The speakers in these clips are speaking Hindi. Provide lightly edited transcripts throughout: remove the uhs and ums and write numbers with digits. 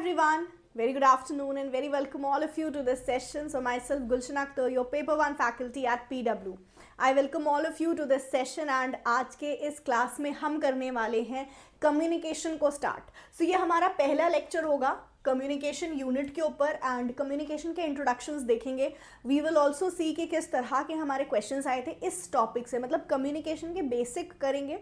everyone, very good afternoon and very welcome all of you to this session. So myself Gulshan Akhtar, your paper 1 faculty at PW. I welcome all of you to this session and आज के इस क्लास में हम करने वाले हैं कम्युनिकेशन को स्टार्ट. So ये हमारा पहला लेक्चर होगा कम्युनिकेशन यूनिट के ऊपर एंड कम्युनिकेशन के इंट्रोडक्शंस देखेंगे. वी विल ऑल्सो सी कि किस तरह के हमारे क्वेश्चंस आए थे इस टॉपिक से, मतलब कम्युनिकेशन के बेसिक करेंगे.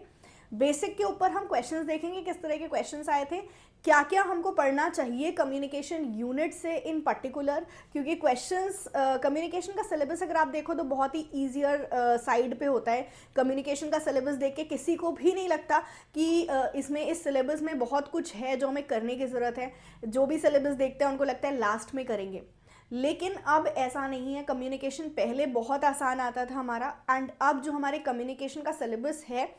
बेसिक के ऊपर हम क्वेश्चंस देखेंगे किस तरह के क्वेश्चंस आए थे, क्या क्या हमको पढ़ना चाहिए कम्युनिकेशन यूनिट से इन पर्टिकुलर, क्योंकि क्वेश्चंस कम्युनिकेशन का सिलेबस अगर आप देखो तो बहुत ही ईजियर साइड पे होता है. कम्युनिकेशन का सिलेबस देख के किसी को भी नहीं लगता कि इसमें इस सिलेबस में बहुत कुछ है जो हमें करने की ज़रूरत है. जो भी सिलेबस देखते हैं उनको लगता है लास्ट में करेंगे, लेकिन अब ऐसा नहीं है. कम्युनिकेशन पहले बहुत आसान आता था हमारा, एंड अब जो हमारे कम्युनिकेशन का सिलेबस है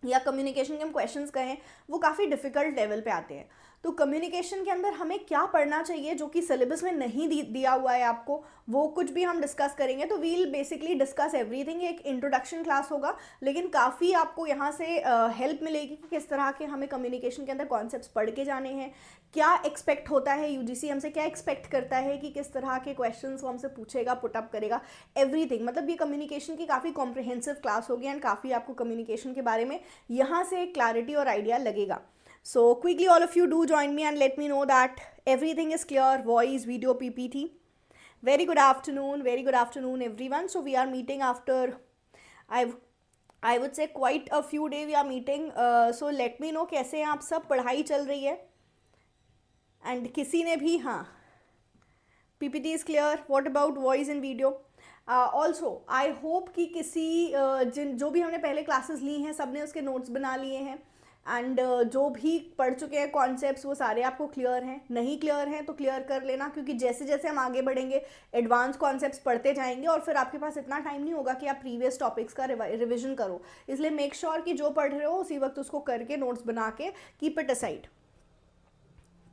या कम्युनिकेशन के हम क्वेश्चंस कहें वो काफ़ी डिफ़िकल्ट लेवल पे आते हैं. तो कम्युनिकेशन के अंदर हमें क्या पढ़ना चाहिए जो कि सिलेबस में नहीं दिया हुआ है आपको, वो कुछ भी हम डिस्कस करेंगे. तो वील बेसिकली डिस्कस एवरीथिंग. एक इंट्रोडक्शन क्लास होगा, लेकिन काफ़ी आपको यहाँ से हेल्प मिलेगी कि किस तरह के हमें कम्युनिकेशन के अंदर कॉन्सेप्ट्स पढ़ के जाने हैं, क्या एक्सपेक्ट होता है, यूजीसी हमसे क्या एक्सपेक्ट करता है कि किस तरह के क्वेश्चंस वो हमसे पूछेगा, पुटअप करेगा, एवरीथिंग. मतलब ये कम्युनिकेशन की काफ़ी कॉम्प्रिहेंसिव क्लास होगी एंड काफ़ी आपको कम्युनिकेशन के बारे में यहाँ से एक क्लैरिटी और आइडिया लगेगा. So quickly all of you do join me and let me know that everything is clear, voice, video, PPT. Very good afternoon everyone. So we are meeting after I would say quite a few days we are meeting. So let me know कैसे हैं आप सब, पढ़ाई चल रही है and किसी ने भी हाँ PPT is clear. What about voice and video? Also I hope कि किसी जो भी हमने पहले क्लासेस ली हैं सब ने उसके नोट्स बना लिए हैं एंड जो भी पढ़ चुके हैं कॉन्सेप्ट्स वो सारे आपको क्लियर हैं. नहीं क्लियर हैं तो क्लियर कर लेना, क्योंकि जैसे जैसे हम आगे बढ़ेंगे एडवांस कॉन्सेप्ट्स पढ़ते जाएंगे और फिर आपके पास इतना टाइम नहीं होगा कि आप प्रीवियस टॉपिक्स का रिविजन करो. इसलिए मेक श्योर कि जो पढ़ रहे हो उसी वक्त उसको करके नोट्स बना के कीप इट असाइड.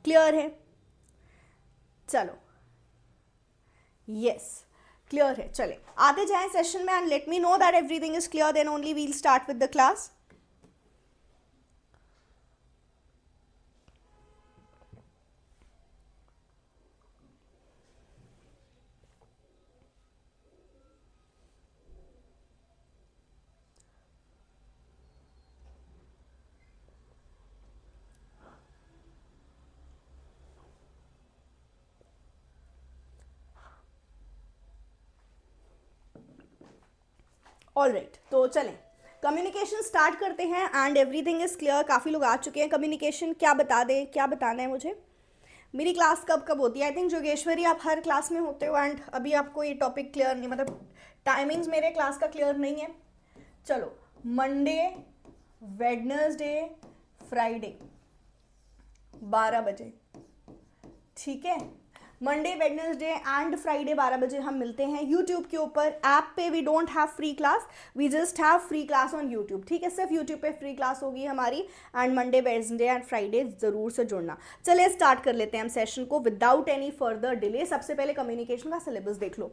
क्लियर है? चलो यस क्लियर है. चले आते जाएं सेशन में and let me know that everything is clear, then only we'll start with the class. All right, तो चलें कम्युनिकेशन स्टार्ट करते हैं एंड एवरीथिंग इज़ क्लियर. काफ़ी लोग आ चुके हैं. कम्युनिकेशन क्या बता दें, क्या बताना है मुझे. मेरी क्लास कब कब होती है? आई थिंक जोगेश्वरी आप हर क्लास में होते हो एंड अभी आपको ये टॉपिक क्लियर नहीं, मतलब टाइमिंग्स मेरे क्लास का क्लियर नहीं है. चलो मंडे, वेडनेसडे, फ्राइडे 12 बजे, ठीक है. मंडे, वेडनेसडे एंड फ्राइडे 12 बजे हम मिलते हैं यूट्यूब के ऊपर. ऐप पे we don't have free class, we just have free class on YouTube, ठीक है. सिर्फ यूट्यूब पे फ्री क्लास होगी हमारी and Monday, Wednesday and Friday ज़रूर से जुड़ना. चलिए स्टार्ट कर लेते हैं हम सेशन को विदाउट एनी फर्दर डिले. सबसे पहले कम्युनिकेशन का सिलेबस देख लो.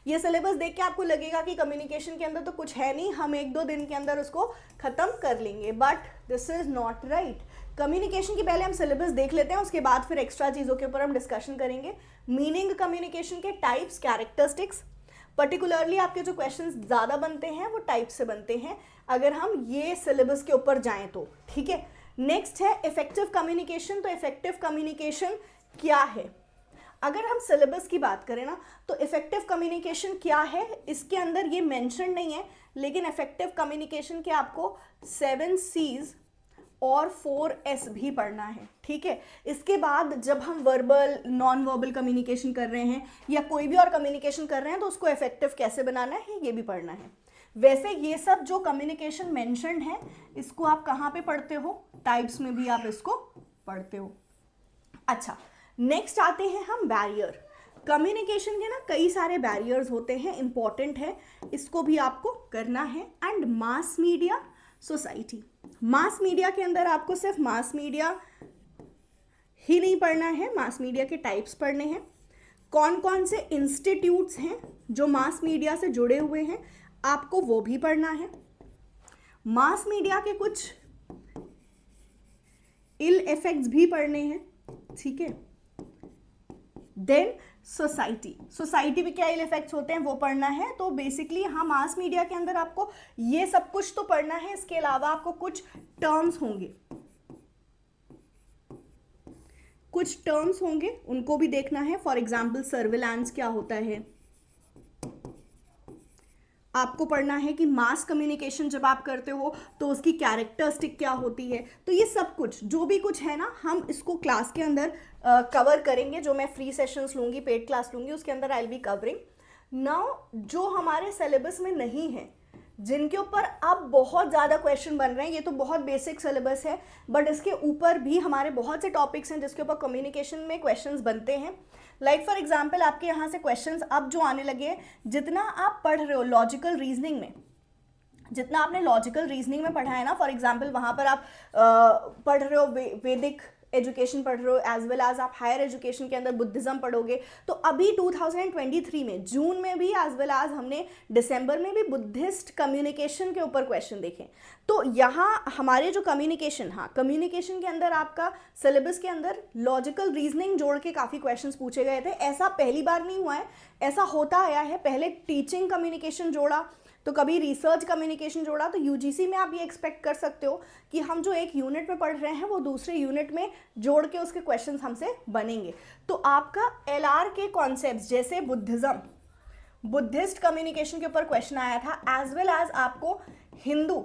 ये सिलेबस देख के आपको लगेगा कि कम्युनिकेशन के अंदर तो कुछ है नहीं, हम 1-2 दिन के अंदर उसको ख़त्म कर लेंगे, but this is not right. Communication की पहले हम सिलेबस देख लेते हैं, उसके बाद फिर एक्स्ट्रा चीज़ों के ऊपर हम डिस्कशन करेंगे. मीनिंग कम्युनिकेशन के टाइप्स, कैरेक्टरिस्टिक्स, पर्टिकुलरली आपके जो क्वेश्चंस ज़्यादा बनते हैं वो टाइप से बनते हैं अगर हम ये सिलेबस के ऊपर जाएं तो, ठीक है. नेक्स्ट है इफेक्टिव कम्युनिकेशन. तो इफेक्टिव कम्युनिकेशन क्या है? अगर हम सिलेबस की बात करें ना तो इफेक्टिव कम्युनिकेशन क्या है इसके अंदर ये मेंशन नहीं है, लेकिन इफेक्टिव कम्युनिकेशन के आपको 7 C's और 4 S भी पढ़ना है, ठीक है. इसके बाद जब हम वर्बल, नॉन वर्बल कम्युनिकेशन कर रहे हैं या कोई भी और कम्युनिकेशन कर रहे हैं तो उसको इफेक्टिव कैसे बनाना है ये भी पढ़ना है. वैसे ये सब जो कम्युनिकेशन मेंशन्ड है इसको आप कहाँ पे पढ़ते हो? टाइप्स में भी आप इसको पढ़ते हो. अच्छा, नेक्स्ट आते हैं हम बैरियर. कम्युनिकेशन के ना कई सारे बैरियर्स होते हैं, इंपॉर्टेंट है, इसको भी आपको करना है. And mass media, society. Mass media के अंदर आपको सिर्फ मास मीडिया ही नहीं पढ़ना है, मास मीडिया के टाइप्स पढ़ने हैं. कौन कौन से इंस्टीट्यूट्स हैं जो मास मीडिया से जुड़े हुए हैं आपको वो भी पढ़ना है. मास मीडिया के कुछ इल इफेक्ट्स भी पढ़ने हैं, ठीक है. देन सोसाइटी पे क्या इल इफेक्ट्स होते हैं वो पढ़ना है। तो बेसिकली हाँ, मास मीडिया के अंदर आपको ये सब कुछ तो पढ़ना है, इसके अलावा आपको कुछ टर्म्स होंगे उनको भी देखना है। फॉर एग्जाम्पल सर्विलांस क्या होता है, आपको पढ़ना है कि मास कम्युनिकेशन जब आप करते हो तो उसकी कैरेक्टरिस्टिक क्या होती है। तो ये सब कुछ जो भी कुछ है ना, हम इसको क्लास के अंदर कवर करेंगे। जो मैं फ्री सेशंस लूँगी, पेड क्लास लूँगी, उसके अंदर I will be covering. Now जो हमारे सिलेबस में नहीं है, जिनके ऊपर अब बहुत ज़्यादा क्वेश्चन बन रहे हैं, ये तो बहुत बेसिक सिलेबस है, बट इसके ऊपर भी हमारे बहुत से टॉपिक्स हैं जिसके ऊपर कम्युनिकेशन में क्वेश्चंस बनते हैं। लाइक फॉर एग्जांपल आपके यहाँ से क्वेश्चंस अब जो आने लगे हैं, जितना आप पढ़ रहे हो लॉजिकल रीजनिंग में, जितना आपने लॉजिकल रीजनिंग में पढ़ा है ना, फॉर एग्जांपल वहाँ पर आप पढ़ रहे हो वैदिक एजुकेशन पढ़ रहे हो, एज वेल एज आप हायर एजुकेशन के अंदर बुद्धिज्म पढ़ोगे। तो अभी 2023 में जून में भी एज वेल एज हमने दिसंबर में भी बुद्धिस्ट कम्युनिकेशन के ऊपर क्वेश्चन देखे। तो यहाँ हमारे जो कम्युनिकेशन, हाँ कम्युनिकेशन के अंदर आपका सिलेबस के अंदर लॉजिकल रीजनिंग जोड़ के काफ़ी क्वेश्चंस पूछे गए थे। ऐसा पहली बार नहीं हुआ है, ऐसा होता आया है। पहले टीचिंग कम्युनिकेशन जोड़ा, तो कभी रिसर्च कम्युनिकेशन जोड़ा। तो यूजीसी में आप ये एक्सपेक्ट कर सकते हो कि हम जो एक यूनिट में पढ़ रहे हैं वो दूसरे यूनिट में जोड़ के उसके क्वेश्चंस हमसे बनेंगे। तो आपका एलआर के कॉन्सेप्ट्स जैसे बुद्धिस्ट कम्युनिकेशन के ऊपर क्वेश्चन आया था, एज वेल एज आपको हिंदू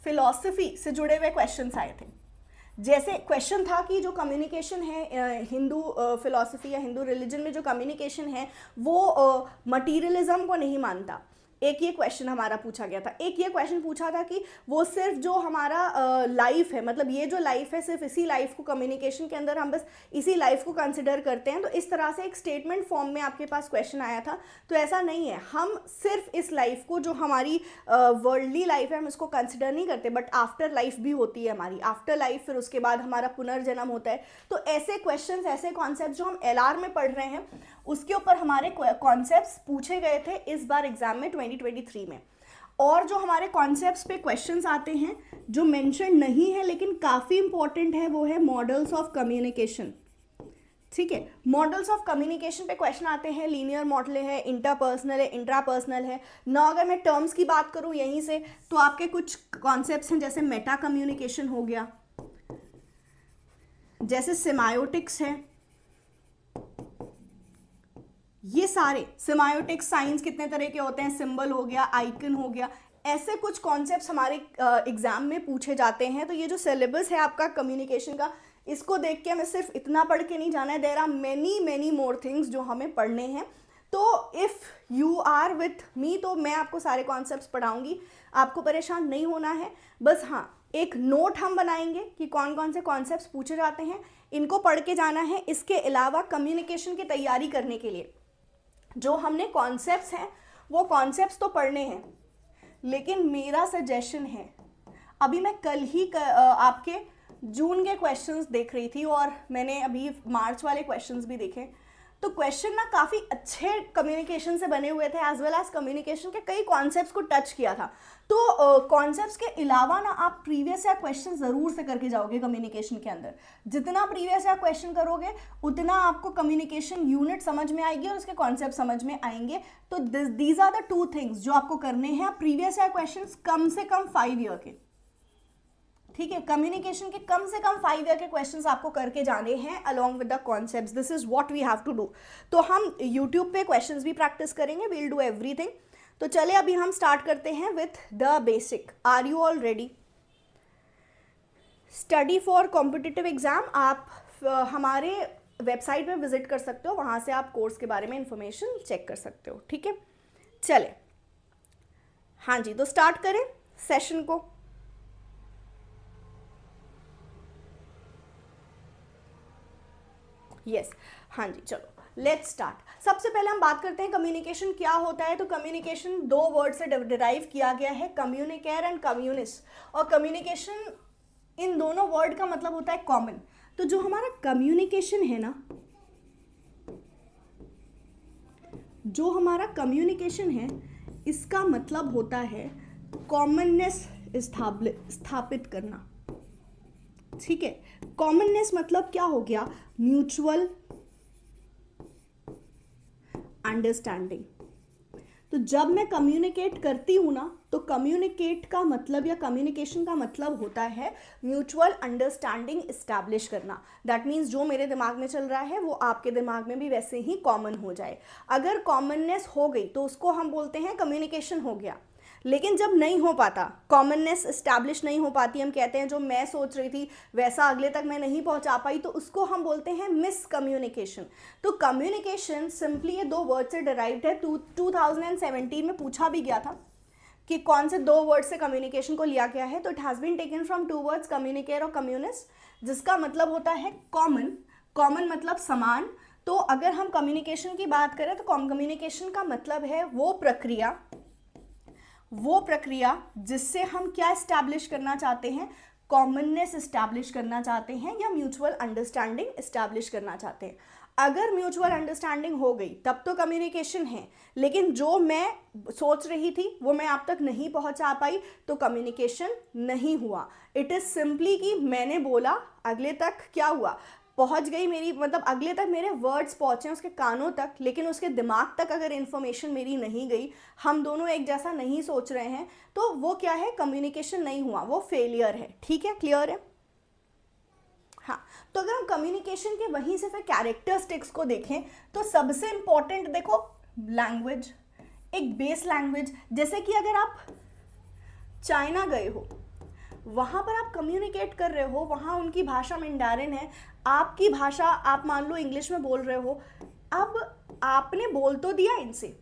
फिलॉसफी से जुड़े हुए क्वेश्चंस आए थे। जैसे क्वेश्चन था कि जो कम्युनिकेशन है हिंदू फिलॉसफी या हिंदू रिलीजन में जो कम्युनिकेशन है वो मटीरियलिज्म को नहीं मानता। एक ये क्वेश्चन हमारा पूछा गया था। एक ये क्वेश्चन पूछा था कि वो सिर्फ जो हमारा लाइफ है, मतलब ये जो लाइफ है सिर्फ इसी लाइफ को, कम्युनिकेशन के अंदर हम बस इसी लाइफ को कंसिडर करते हैं। तो इस तरह से एक स्टेटमेंट फॉर्म में आपके पास क्वेश्चन आया था। तो ऐसा नहीं है, हम सिर्फ इस लाइफ को, जो हमारी वर्ल्डली लाइफ है, हम इसको कंसिडर नहीं करते, बट आफ्टर लाइफ भी होती है हमारी। आफ्टर लाइफ फिर उसके बाद हमारा पुनर्जन्म होता है। तो ऐसे क्वेश्चन, ऐसे कॉन्सेप्ट जो हम एलआर में पढ़ रहे हैं उसके ऊपर हमारे कॉन्सेप्ट्स पूछे गए थे इस बार एग्जाम में 2023 में। और जो हमारे कॉन्सेप्ट्स पे क्वेश्चंस आते हैं जो मेंशन नहीं है लेकिन काफ़ी इंपॉर्टेंट है, वो है मॉडल्स ऑफ कम्युनिकेशन। ठीक है, मॉडल्स ऑफ कम्युनिकेशन पे क्वेश्चन आते हैं। लीनियर मॉडल है, इंटरपर्सनल है, इंट्रापर्सनल है ना। अगर मैं टर्म्स की बात करूं यहीं से, तो आपके कुछ कॉन्सेप्ट्स हैं जैसे मेटा कम्युनिकेशन हो गया, जैसे सिमायोटिक्स है। ये सारे सिमायोटिक साइंस कितने तरह के होते हैं, सिंबल हो गया, आइकन हो गया, ऐसे कुछ कॉन्सेप्ट्स हमारे एग्जाम में पूछे जाते हैं। तो ये जो सिलेबस है आपका कम्युनिकेशन का, इसको देख के हमें सिर्फ इतना पढ़ के नहीं जाना है। There are many more things जो हमें पढ़ने हैं। तो if you are with me, तो मैं आपको सारे कॉन्सेप्ट्स पढ़ाऊंगी, आपको परेशान नहीं होना है। बस हाँ, एक नोट हम बनाएंगे कि कौन कौन से कॉन्सेप्ट्स पूछे जाते हैं, इनको पढ़ के जाना है। इसके अलावा कम्युनिकेशन की तैयारी करने के लिए जो हमने कॉन्सेप्ट्स हैं वो कॉन्सेप्ट्स तो पढ़ने हैं, लेकिन मेरा सजेशन है, अभी मैं कल ही आपके जून के क्वेश्चंस देख रही थी और मैंने अभी मार्च वाले क्वेश्चंस भी देखे। तो क्वेश्चन ना काफ़ी अच्छे कम्युनिकेशन से बने हुए थे, एज वेल एज कम्युनिकेशन के कई कॉन्सेप्ट्स को टच किया था। तो कॉन्सेप्ट्स के अलावा ना आप प्रीवियस ईयर क्वेश्चन ज़रूर से करके जाओगे कम्युनिकेशन के अंदर। जितना प्रीवियस ईयर क्वेश्चन करोगे उतना आपको कम्युनिकेशन यूनिट समझ में आएगी और उसके कॉन्सेप्ट समझ में आएंगे। तो these are the two things जो आपको करने हैं। प्रीवियस ईयर क्वेश्चन कम से कम 5 ईयर के, ठीक है, कम्युनिकेशन के कम से कम 5 ईयर के क्वेश्चंस आपको करके जाने हैं along with the concepts. This is what we have to do. तो हम यूट्यूब पे क्वेश्चंस भी प्रैक्टिस करेंगे, वी विल डू एवरीथिंग। तो चले अभी हम स्टार्ट करते हैं with the basic. Are you all ready? Study for competitive exam आप हमारे वेबसाइट पे विजिट कर सकते हो, वहाँ से आप कोर्स के बारे में इंफॉर्मेशन चेक कर सकते हो। ठीक है, चले हाँ जी, तो स्टार्ट करें सेशन को। यस हाँ जी, चलो लेट्स स्टार्ट। सबसे पहले हम बात करते हैं कम्युनिकेशन क्या होता है। तो कम्युनिकेशन 2 वर्ड से डिराइव किया गया है, कम्युनिकेयर एंड कम्युनिस्ट। और कम्युनिकेशन, इन दोनों वर्ड का मतलब होता है कॉमन। तो जो हमारा कम्युनिकेशन है ना, जो हमारा कम्युनिकेशन है, इसका मतलब होता है कॉमननेस स्थापित करना। ठीक है, कॉमननेस मतलब क्या हो गया, म्यूचुअल अंडरस्टैंडिंग। तो जब मैं कम्युनिकेट करती हूँ ना, तो कम्युनिकेट का मतलब या कम्युनिकेशन का मतलब होता है म्यूचुअल अंडरस्टैंडिंग इस्टेब्लिश करना। दैट मीन्स जो मेरे दिमाग में चल रहा है वो आपके दिमाग में भी वैसे ही कॉमन हो जाए। अगर कॉमननेस हो गई तो उसको हम बोलते हैं कम्युनिकेशन हो गया। लेकिन जब नहीं हो पाता, कॉमननेस इस्टेब्लिश नहीं हो पाती, हम कहते हैं जो मैं सोच रही थी वैसा अगले तक मैं नहीं पहुंचा पाई, तो उसको हम बोलते हैं मिस कम्युनिकेशन। तो कम्युनिकेशन सिंपली ये दो वर्ड से डिराइव्ड है। 2017 में पूछा भी गया था कि कौन से दो वर्ड से कम्युनिकेशन को लिया गया है, तो it has been taken from two words, communicate और कम्युनिस्ट, जिसका मतलब होता है कॉमन। कॉमन मतलब समान। तो अगर हम कम्युनिकेशन की बात करें तो कम्युनिकेशन का मतलब है वो प्रक्रिया जिससे हम क्या इस्टेब्लिश करना चाहते हैं, कॉमननेस इस्टेब्लिश करना चाहते हैं या म्यूचुअल अंडरस्टैंडिंग इस्टेब्लिश करना चाहते हैं। अगर म्यूचुअल अंडरस्टैंडिंग हो गई तब तो कम्युनिकेशन है, लेकिन जो मैं सोच रही थी वो मैं आप तक नहीं पहुंचा पाई तो कम्युनिकेशन नहीं हुआ। इट इज सिंपली कि मैंने बोला, अगले तक क्या हुआ, पहुंच गई मेरी, मतलब अगले तक मेरे वर्ड्स पहुंचे उसके कानों तक, लेकिन उसके दिमाग तक अगर इन्फॉर्मेशन मेरी नहीं गई, हम दोनों एक जैसा नहीं सोच रहे हैं, तो वो क्या है, कम्युनिकेशन नहीं हुआ, वो फेलियर है। ठीक है, क्लियर है? हाँ, तो अगर हम कम्युनिकेशन के वहीं से फिर कैरेक्टरिस्टिक्स को देखें तो सबसे इंपॉर्टेंट देखो लैंग्वेज, एक बेस लैंग्वेज। जैसे कि अगर आप चाइना गए हो, वहाँ पर आप कम्युनिकेट कर रहे हो, वहाँ उनकी भाषा मैंडारिन है, आपकी भाषा आप मान लो इंग्लिश में बोल रहे हो। अब आपने बोल तो दिया इनसे,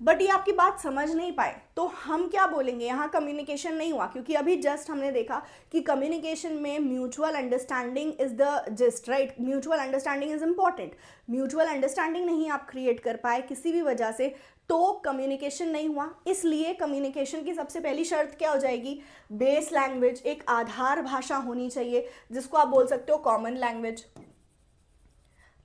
बट ये आपकी बात समझ नहीं पाए, तो हम क्या बोलेंगे, यहाँ कम्युनिकेशन नहीं हुआ। क्योंकि अभी जस्ट हमने देखा कि कम्युनिकेशन में mutual understanding is the gist, right? Mutual understanding is important. Mutual understanding नहीं आप क्रिएट कर पाए किसी भी वजह से, तो कम्युनिकेशन नहीं हुआ। इसलिए कम्युनिकेशन की सबसे पहली शर्त क्या हो जाएगी, बेस लैंग्वेज, एक आधार भाषा होनी चाहिए जिसको आप बोल सकते हो कॉमन लैंग्वेज।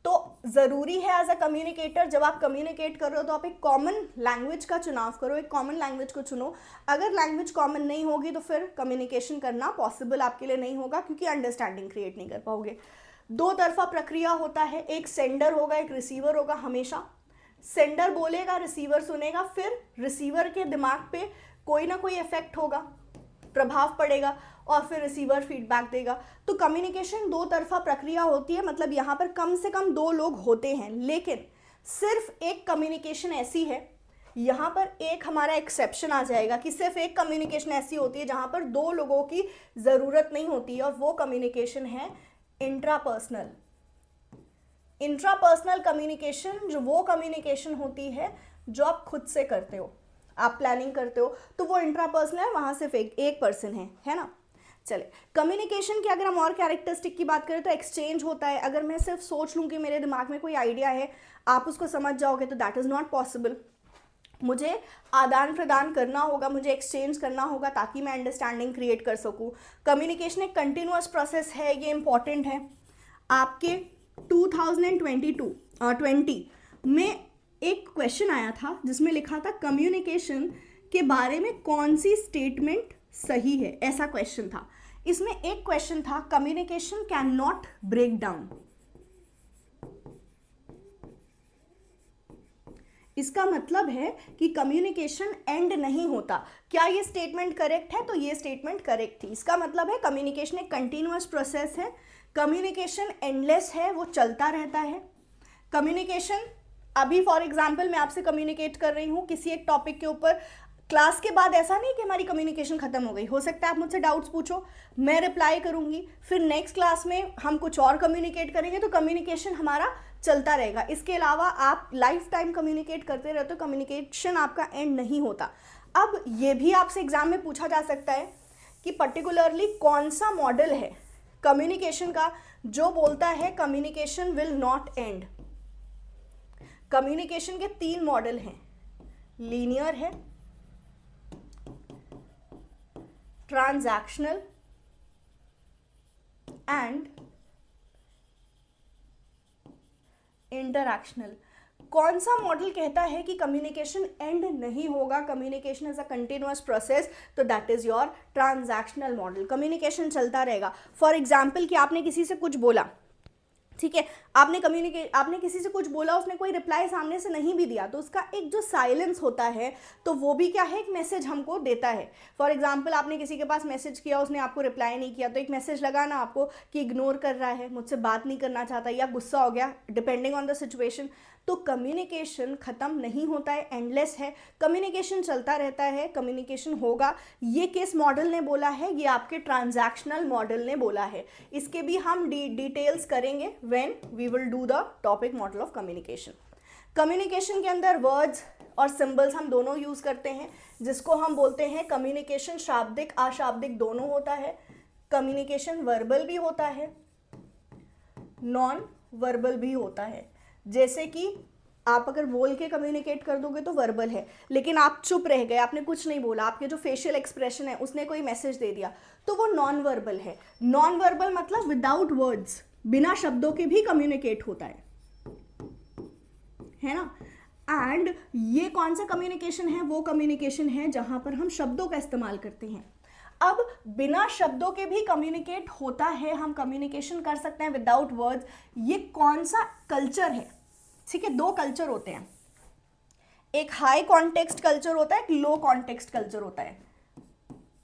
तो ज़रूरी है एज अ कम्युनिकेटर, जब आप कम्युनिकेट कर रहे हो तो आप एक कॉमन लैंग्वेज का चुनाव करो, एक कॉमन लैंग्वेज को चुनो। अगर लैंग्वेज कॉमन नहीं होगी तो फिर कम्युनिकेशन करना पॉसिबल आपके लिए नहीं होगा, क्योंकि अंडरस्टैंडिंग क्रिएट नहीं कर पाओगे। दो तरफा प्रक्रिया होता है, एक सेंडर होगा एक रिसीवर होगा। हमेशा सेंडर बोलेगा, रिसीवर सुनेगा, फिर रिसीवर के दिमाग पे कोई ना कोई इफेक्ट होगा, प्रभाव पड़ेगा, और फिर रिसीवर फीडबैक देगा। तो कम्युनिकेशन दो तरफा प्रक्रिया होती है, मतलब यहाँ पर कम से कम दो लोग होते हैं। लेकिन सिर्फ एक कम्युनिकेशन ऐसी है, यहाँ पर एक हमारा एक्सेप्शन आ जाएगा कि सिर्फ एक कम्युनिकेशन ऐसी होती है जहाँ पर दो लोगों की ज़रूरत नहीं होती है, और वो कम्युनिकेशन है इंट्रापर्सनल। इंट्रापर्सनल कम्युनिकेशन जो वो कम्युनिकेशन होती है जो आप खुद से करते हो, आप प्लानिंग करते हो, तो वो इंट्रापर्सनल है, वहाँ सिर्फ एक पर्सन है ना। चले, कम्युनिकेशन की अगर हम और कैरेक्टरिस्टिक की बात करें तो एक्सचेंज होता है। अगर मैं सिर्फ सोच लूँ कि मेरे दिमाग में कोई आइडिया है, आप उसको समझ जाओगे, तो दैट इज़ नॉट पॉसिबल। मुझे आदान प्रदान करना होगा, मुझे एक्सचेंज करना होगा ताकि मैं अंडरस्टैंडिंग क्रिएट कर सकूँ। कम्युनिकेशन एक कंटिन्यूअस प्रोसेस है, ये इंपॉर्टेंट है। आपके 2020 में एक क्वेश्चन आया था जिसमें लिखा था कम्युनिकेशन के बारे में कौन सी स्टेटमेंट सही है, ऐसा क्वेश्चन था। इसमें एक क्वेश्चन था, communication can not break down. इसका मतलब है कि कम्युनिकेशन एंड नहीं होता। क्या ये स्टेटमेंट करेक्ट है? तो ये स्टेटमेंट करेक्ट थी। इसका मतलब है कम्युनिकेशन एक कंटिन्यूअस प्रोसेस है, कम्युनिकेशन एंडलेस है, वो चलता रहता है। कम्युनिकेशन, अभी फॉर एग्जांपल मैं आपसे कम्युनिकेट कर रही हूँ किसी एक टॉपिक के ऊपर, क्लास के बाद ऐसा नहीं कि हमारी कम्युनिकेशन खत्म हो गई। हो सकता है आप मुझसे डाउट्स पूछो, मैं रिप्लाई करूंगी, फिर नेक्स्ट क्लास में हम कुछ और कम्युनिकेट करेंगे, तो कम्युनिकेशन हमारा चलता रहेगा। इसके अलावा आप लाइफ टाइम कम्युनिकेट करते रहते हो, कम्युनिकेशन आपका एंड नहीं होता। अब ये भी आपसे एग्जाम में पूछा जा सकता है कि पर्टिकुलरली कौन सा मॉडल है कम्युनिकेशन का जो बोलता है communication will not and. Communication के 3 मॉडल हैं, लीनियर है, ट्रांजैक्शनल एंड इंटरैक्शनल। कौन सा मॉडल कहता है कि कम्युनिकेशन एंड नहीं होगा, communication is a continuous process? तो that is your transactional model. Communication चलता रहेगा। फॉर एग्जाम्पल कि आपने किसी से कुछ बोला, ठीक है, आपने किसी से कुछ बोला, उसने कोई रिप्लाई सामने से नहीं भी दिया, तो उसका एक जो साइलेंस होता है तो वो भी क्या है, एक मैसेज हमको देता है। फॉर एग्जांपल आपने किसी के पास मैसेज किया, उसने आपको रिप्लाई नहीं किया, तो एक मैसेज लगा ना आपको कि इग्नोर कर रहा है, मुझसे बात नहीं करना चाहता, या गुस्सा हो गया, डिपेंडिंग ऑन द सिचुएशन। तो कम्युनिकेशन ख़त्म नहीं होता है, एंडलेस है, कम्युनिकेशन चलता रहता है, कम्युनिकेशन होगा। ये किस मॉडल ने बोला है? ये आपके ट्रांजैक्शनल मॉडल ने बोला है। इसके भी हम डिटेल्स करेंगे when we will do the topic model of communication. Communication के अंदर वर्ड्स और सिंबल्स हम दोनों यूज़ करते हैं, जिसको हम बोलते हैं कम्युनिकेशन शाब्दिक अशाब्दिक दोनों होता है। कम्युनिकेशन वर्बल भी होता है, नॉन वर्बल भी होता है। जैसे कि आप अगर बोल के कम्युनिकेट कर दोगे तो वर्बल है, लेकिन आप चुप रह गए, आपने कुछ नहीं बोला, आपके जो फेशियल एक्सप्रेशन है उसने कोई मैसेज दे दिया, तो वो नॉन वर्बल है। नॉन वर्बल मतलब विदाउट वर्ड्स, बिना शब्दों के भी कम्युनिकेट होता है ना। एंड ये कौन सा कम्युनिकेशन है? वो कम्युनिकेशन है जहां पर हम शब्दों का इस्तेमाल करते हैं। अब बिना शब्दों के भी कम्युनिकेट होता है, हम कम्युनिकेशन कर सकते हैं विदाउट वर्ड्स। ये कौन सा कल्चर है? ठीक है, दो कल्चर होते हैं, एक हाई कॉन्टेक्स्ट कल्चर होता है, एक लो कॉन्टेक्स्ट कल्चर होता है।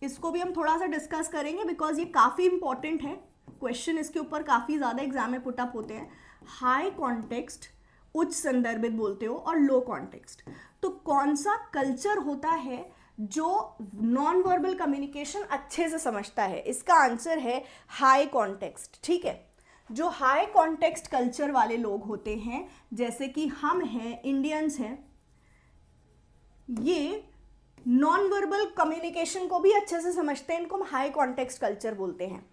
इसको भी हम थोड़ा सा डिस्कस करेंगे बिकॉज ये काफ़ी इंपॉर्टेंट है, क्वेश्चन इसके ऊपर काफ़ी ज़्यादा एग्जाम में पुटअप होते हैं। हाई कॉन्टेक्स्ट उच्च संदर्भित बोलते हो, और लो कॉन्टेक्स्ट। तो कौन सा कल्चर होता है जो नॉन वर्बल कम्युनिकेशन अच्छे से समझता है? इसका आंसर है हाई कॉन्टेक्स्ट। ठीक है, जो हाई कॉन्टेक्स्ट कल्चर वाले लोग होते हैं, जैसे कि हम हैं, इंडियंस हैं, ये नॉन वर्बल कम्युनिकेशन को भी अच्छे से समझते हैं, इनको हम हाई कॉन्टेक्स्ट कल्चर बोलते हैं।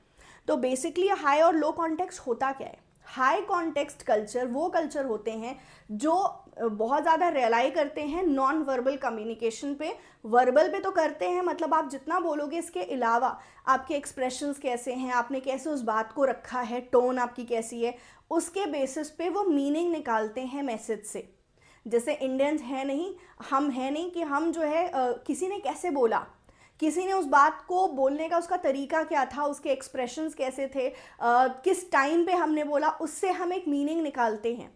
तो बेसिकली हाई और लो कॉन्टेक्स्ट होता क्या है? हाई कॉन्टेक्स्ट कल्चर वो कल्चर होते हैं जो बहुत ज़्यादा रियलाई करते हैं नॉन वर्बल कम्युनिकेशन पे। वर्बल पे तो करते हैं, मतलब आप जितना बोलोगे, इसके अलावा आपके एक्सप्रेशंस कैसे हैं, आपने कैसे उस बात को रखा है, टोन आपकी कैसी है, उसके बेसिस पे वो मीनिंग निकालते हैं मैसेज से। जैसे इंडियंस है नहीं, हम है नहीं कि हम जो है किसी ने कैसे बोला, किसी ने उस बात को बोलने का उसका तरीका क्या था, उसके एक्सप्रेशंस कैसे थे, किस टाइम पे हमने बोला, उससे हम एक मीनिंग निकालते हैं।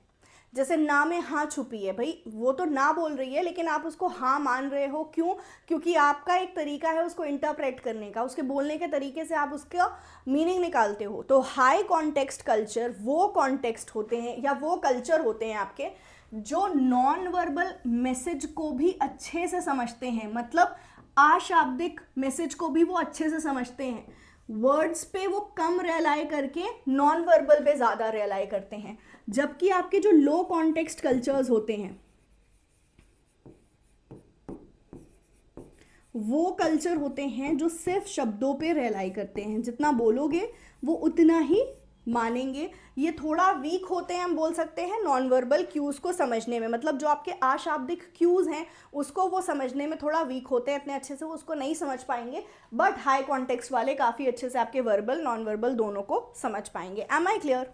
जैसे ना में हाँ छुपी है, भाई वो तो ना बोल रही है लेकिन आप उसको हाँ मान रहे हो, क्यों? क्योंकि आपका एक तरीका है उसको इंटरप्रेट करने का, उसके बोलने के तरीके से आप उसका मीनिंग निकालते हो। तो हाई कॉन्टेक्स्ट कल्चर वो कॉन्टेक्स्ट होते हैं या वो कल्चर होते हैं आपके जो नॉन वर्बल मैसेज को भी अच्छे से समझते हैं, मतलब अशाब्दिक मैसेज को भी वो अच्छे से समझते हैं। वर्ड्स पे वो कम रियलाई करके नॉन वर्बल पे ज़्यादा रियलाई करते हैं। जबकि आपके जो लो कॉन्टेक्स्ट कल्चर्स होते हैं वो कल्चर होते हैं जो सिर्फ शब्दों पे रियलाई करते हैं, जितना बोलोगे वो उतना ही मानेंगे। ये थोड़ा वीक होते हैं, हम बोल सकते हैं नॉन वर्बल क्यूज को समझने में, मतलब जो आपके अशाब्दिक क्यूज हैं उसको वो समझने में थोड़ा वीक होते हैं, इतने अच्छे से वो उसको नहीं समझ पाएंगे। बट हाई कॉन्टेक्स्ट वाले काफ़ी अच्छे से आपके वर्बल नॉन वर्बल दोनों को समझ पाएंगे। Am I clear?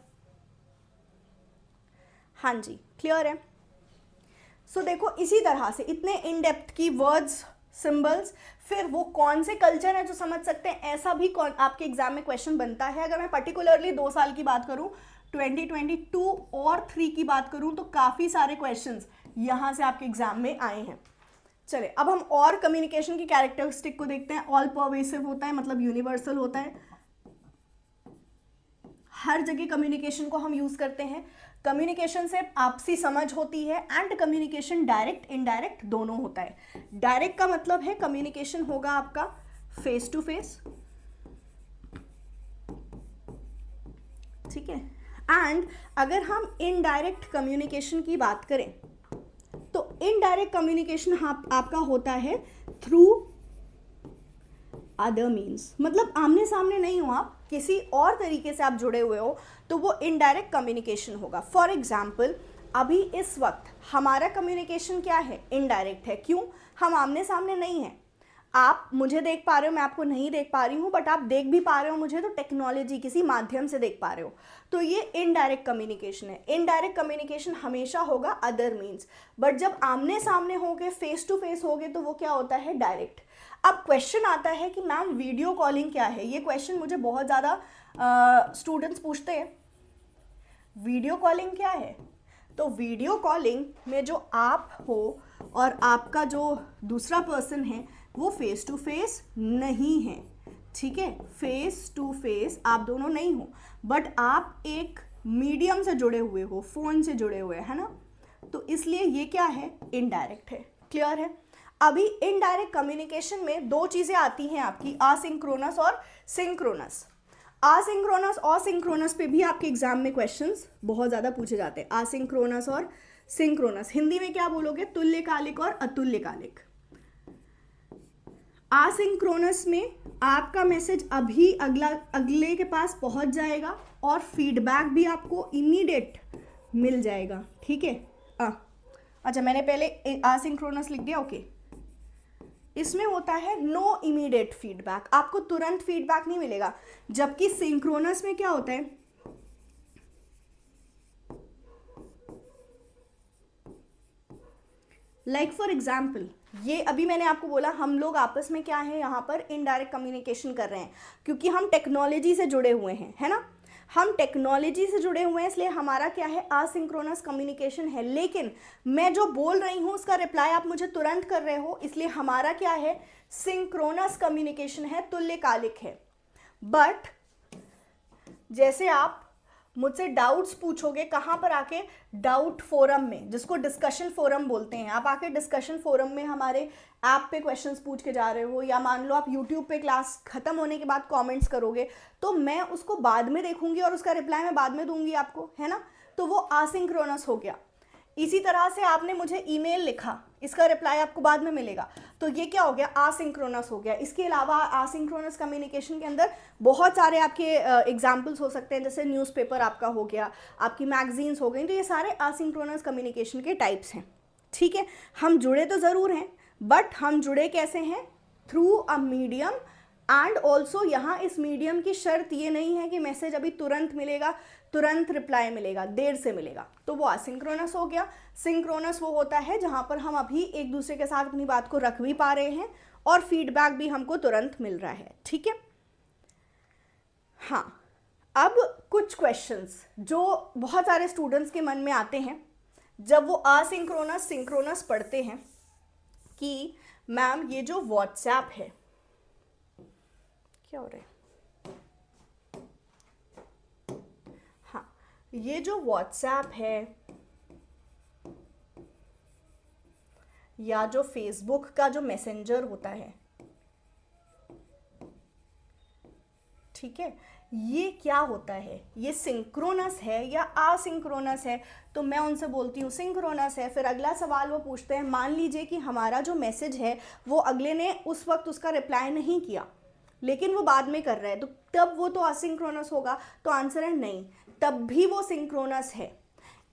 हाँ जी, क्लियर है। सो देखो, इसी तरह से इतने इन डेप्थ की वर्ड्स, सिंबल्स, फिर वो कौन से कल्चर हैं जो समझ सकते हैं, ऐसा भी आपके एग्जाम में क्वेश्चन बनता है। अगर मैं पर्टिकुलरली 2 साल की बात करूं, 2022 और 3 की बात करूं, तो काफ़ी सारे क्वेश्चंस यहाँ से आपके एग्जाम में आए हैं। चले अब हम और कम्युनिकेशन की कैरेक्टरिस्टिक को देखते हैं। ऑल परवेसिव होता है, मतलब यूनिवर्सल होता है, हर जगह कम्युनिकेशन को हम यूज़ करते हैं। कम्युनिकेशन से आपसी समझ होती है, एंड कम्युनिकेशन डायरेक्ट इनडायरेक्ट दोनों होता है। डायरेक्ट का मतलब है कम्युनिकेशन होगा आपका फेस टू फेस, ठीक है। एंड अगर हम इनडायरेक्ट कम्युनिकेशन की बात करें तो इनडायरेक्ट कम्युनिकेशन आपका होता है थ्रू अदर मीन्स, मतलब आमने सामने नहीं हो आप, किसी और तरीके से आप जुड़े हुए हो, तो वो इनडायरेक्ट कम्युनिकेशन होगा। फॉर एग्जाम्पल अभी इस वक्त हमारा कम्युनिकेशन क्या है? इनडायरेक्ट है। क्यों? हम आमने सामने नहीं हैं। आप मुझे देख पा रहे हो, मैं आपको नहीं देख पा रही हूँ, बट आप देख भी पा रहे हो मुझे, तो टेक्नोलॉजी किसी माध्यम से देख पा रहे हो, तो ये इनडायरेक्ट कम्युनिकेशन है। इनडायरेक्ट कम्युनिकेशन हमेशा होगा अदर मीन्स, बट जब आमने सामने होगे, फेस टू फेस होगे, तो वो क्या होता है, डायरेक्ट। अब क्वेश्चन आता है कि मैम वीडियो कॉलिंग क्या है। ये क्वेश्चन मुझे बहुत ज़्यादा स्टूडेंट्स पूछते हैं, वीडियो कॉलिंग क्या है। तो वीडियो कॉलिंग में जो आप हो और आपका जो दूसरा पर्सन है वो फेस टू फेस नहीं है, ठीक है, फेस टू फेस आप दोनों नहीं हो, बट आप एक मीडियम से जुड़े हुए हो, फोन से जुड़े हुए है ना, तो इसलिए ये क्या है, इनडायरेक्ट है। क्लियर है। अभी इनडायरेक्ट कम्युनिकेशन में दो चीजें आती हैं आपकी, आसिंक्रोनस और सिंक्रोनस। आसिंक्रोनस और सिंक्रोनस पे भी आपके एग्जाम में क्वेश्चंस बहुत ज़्यादा पूछे जाते हैं। आसिंक्रोनस और सिंक्रोनस हिंदी में क्या बोलोगे, तुल्यकालिक और अतुल्यकालिक। आसिंक्रोनस में आपका मैसेज अभी अगले के पास पहुंच जाएगा और फीडबैक भी आपको इमीडिएट मिल जाएगा, ठीक है। अच्छा, मैंने पहले आसिंक्रोनस लिख दिया, ओके। इसमें होता है नो इमीडिएट फीडबैक, आपको तुरंत फीडबैक नहीं मिलेगा। जबकि सिंक्रोनस में क्या होता है, लाइक फॉर एग्जाम्पल, ये अभी मैंने आपको बोला हम लोग आपस में क्या है, यहाँ पर इनडायरेक्ट कम्युनिकेशन कर रहे हैं, क्योंकि हम टेक्नोलॉजी से जुड़े हुए हैं, है ना। हम टेक्नोलॉजी से जुड़े हुए हैं, इसलिए हमारा क्या है, असिंक्रोनस कम्युनिकेशन है। लेकिन मैं जो बोल रही हूँ उसका रिप्लाई आप मुझे तुरंत कर रहे हो, इसलिए हमारा क्या है, सिंक्रोनस कम्युनिकेशन है, तुल्यकालिक है। बट जैसे आप मुझसे डाउट्स पूछोगे कहाँ पर आके, डाउट फोरम में, जिसको डिस्कशन फोरम बोलते हैं, आप आके डिस्कशन फोरम में हमारे ऐप पे क्वेश्चंस पूछ के जा रहे हो, या मान लो आप यूट्यूब पे क्लास खत्म होने के बाद कमेंट्स करोगे, तो मैं उसको बाद में देखूंगी और उसका रिप्लाई मैं बाद में दूंगी आपको, है ना। तो वो आसिंक्रोनस हो गया। इसी तरह से आपने मुझे ईमेल लिखा, इसका रिप्लाई आपको बाद में मिलेगा, तो ये क्या हो गया, आसिंक्रोनस हो गया। इसके अलावा आसिंक्रोनस कम्युनिकेशन के अंदर बहुत सारे आपके एग्जाम्पल्स हो सकते हैं, जैसे न्यूज़पेपर आपका हो गया, आपकी मैगजीन्स हो गई, तो ये सारे आसिंक्रोनस कम्युनिकेशन के टाइप्स हैं, ठीक है। हम जुड़े तो ज़रूर हैं, बट हम जुड़े कैसे हैं, through a medium. And also यहाँ इस मीडियम की शर्त ये नहीं है कि मैसेज अभी तुरंत मिलेगा, तुरंत रिप्लाई मिलेगा, देर से मिलेगा, तो वो असिंक्रोनस हो गया। सिंक्रोनस वो होता है जहाँ पर हम अभी एक दूसरे के साथ अपनी बात को रख भी पा रहे हैं और फीडबैक भी हमको तुरंत मिल रहा है, ठीक है। हाँ, अब कुछ क्वेश्चंस जो बहुत सारे स्टूडेंट्स के मन में आते हैं जब वो असिंक्रोनस सिंक्रोनस पढ़ते हैं, कि मैम ये जो व्हाट्सएप है, क्या हो रहा है, हाँ, ये जो व्हाट्सएप है या जो फेसबुक का जो मैसेंजर होता है, ठीक है, ये क्या होता है, ये सिंक्रोनस है या असिंक्रोनस है। तो मैं उनसे बोलती हूँ सिंक्रोनस है। फिर अगला सवाल वो पूछते हैं, मान लीजिए कि हमारा जो मैसेज है वो अगले ने उस वक्त उसका रिप्लाई नहीं किया, लेकिन वो बाद में कर रहा है, तो तब वो तो असिंक्रोनस होगा। तो आंसर है नहीं, तब भी वो सिंक्रोनस है।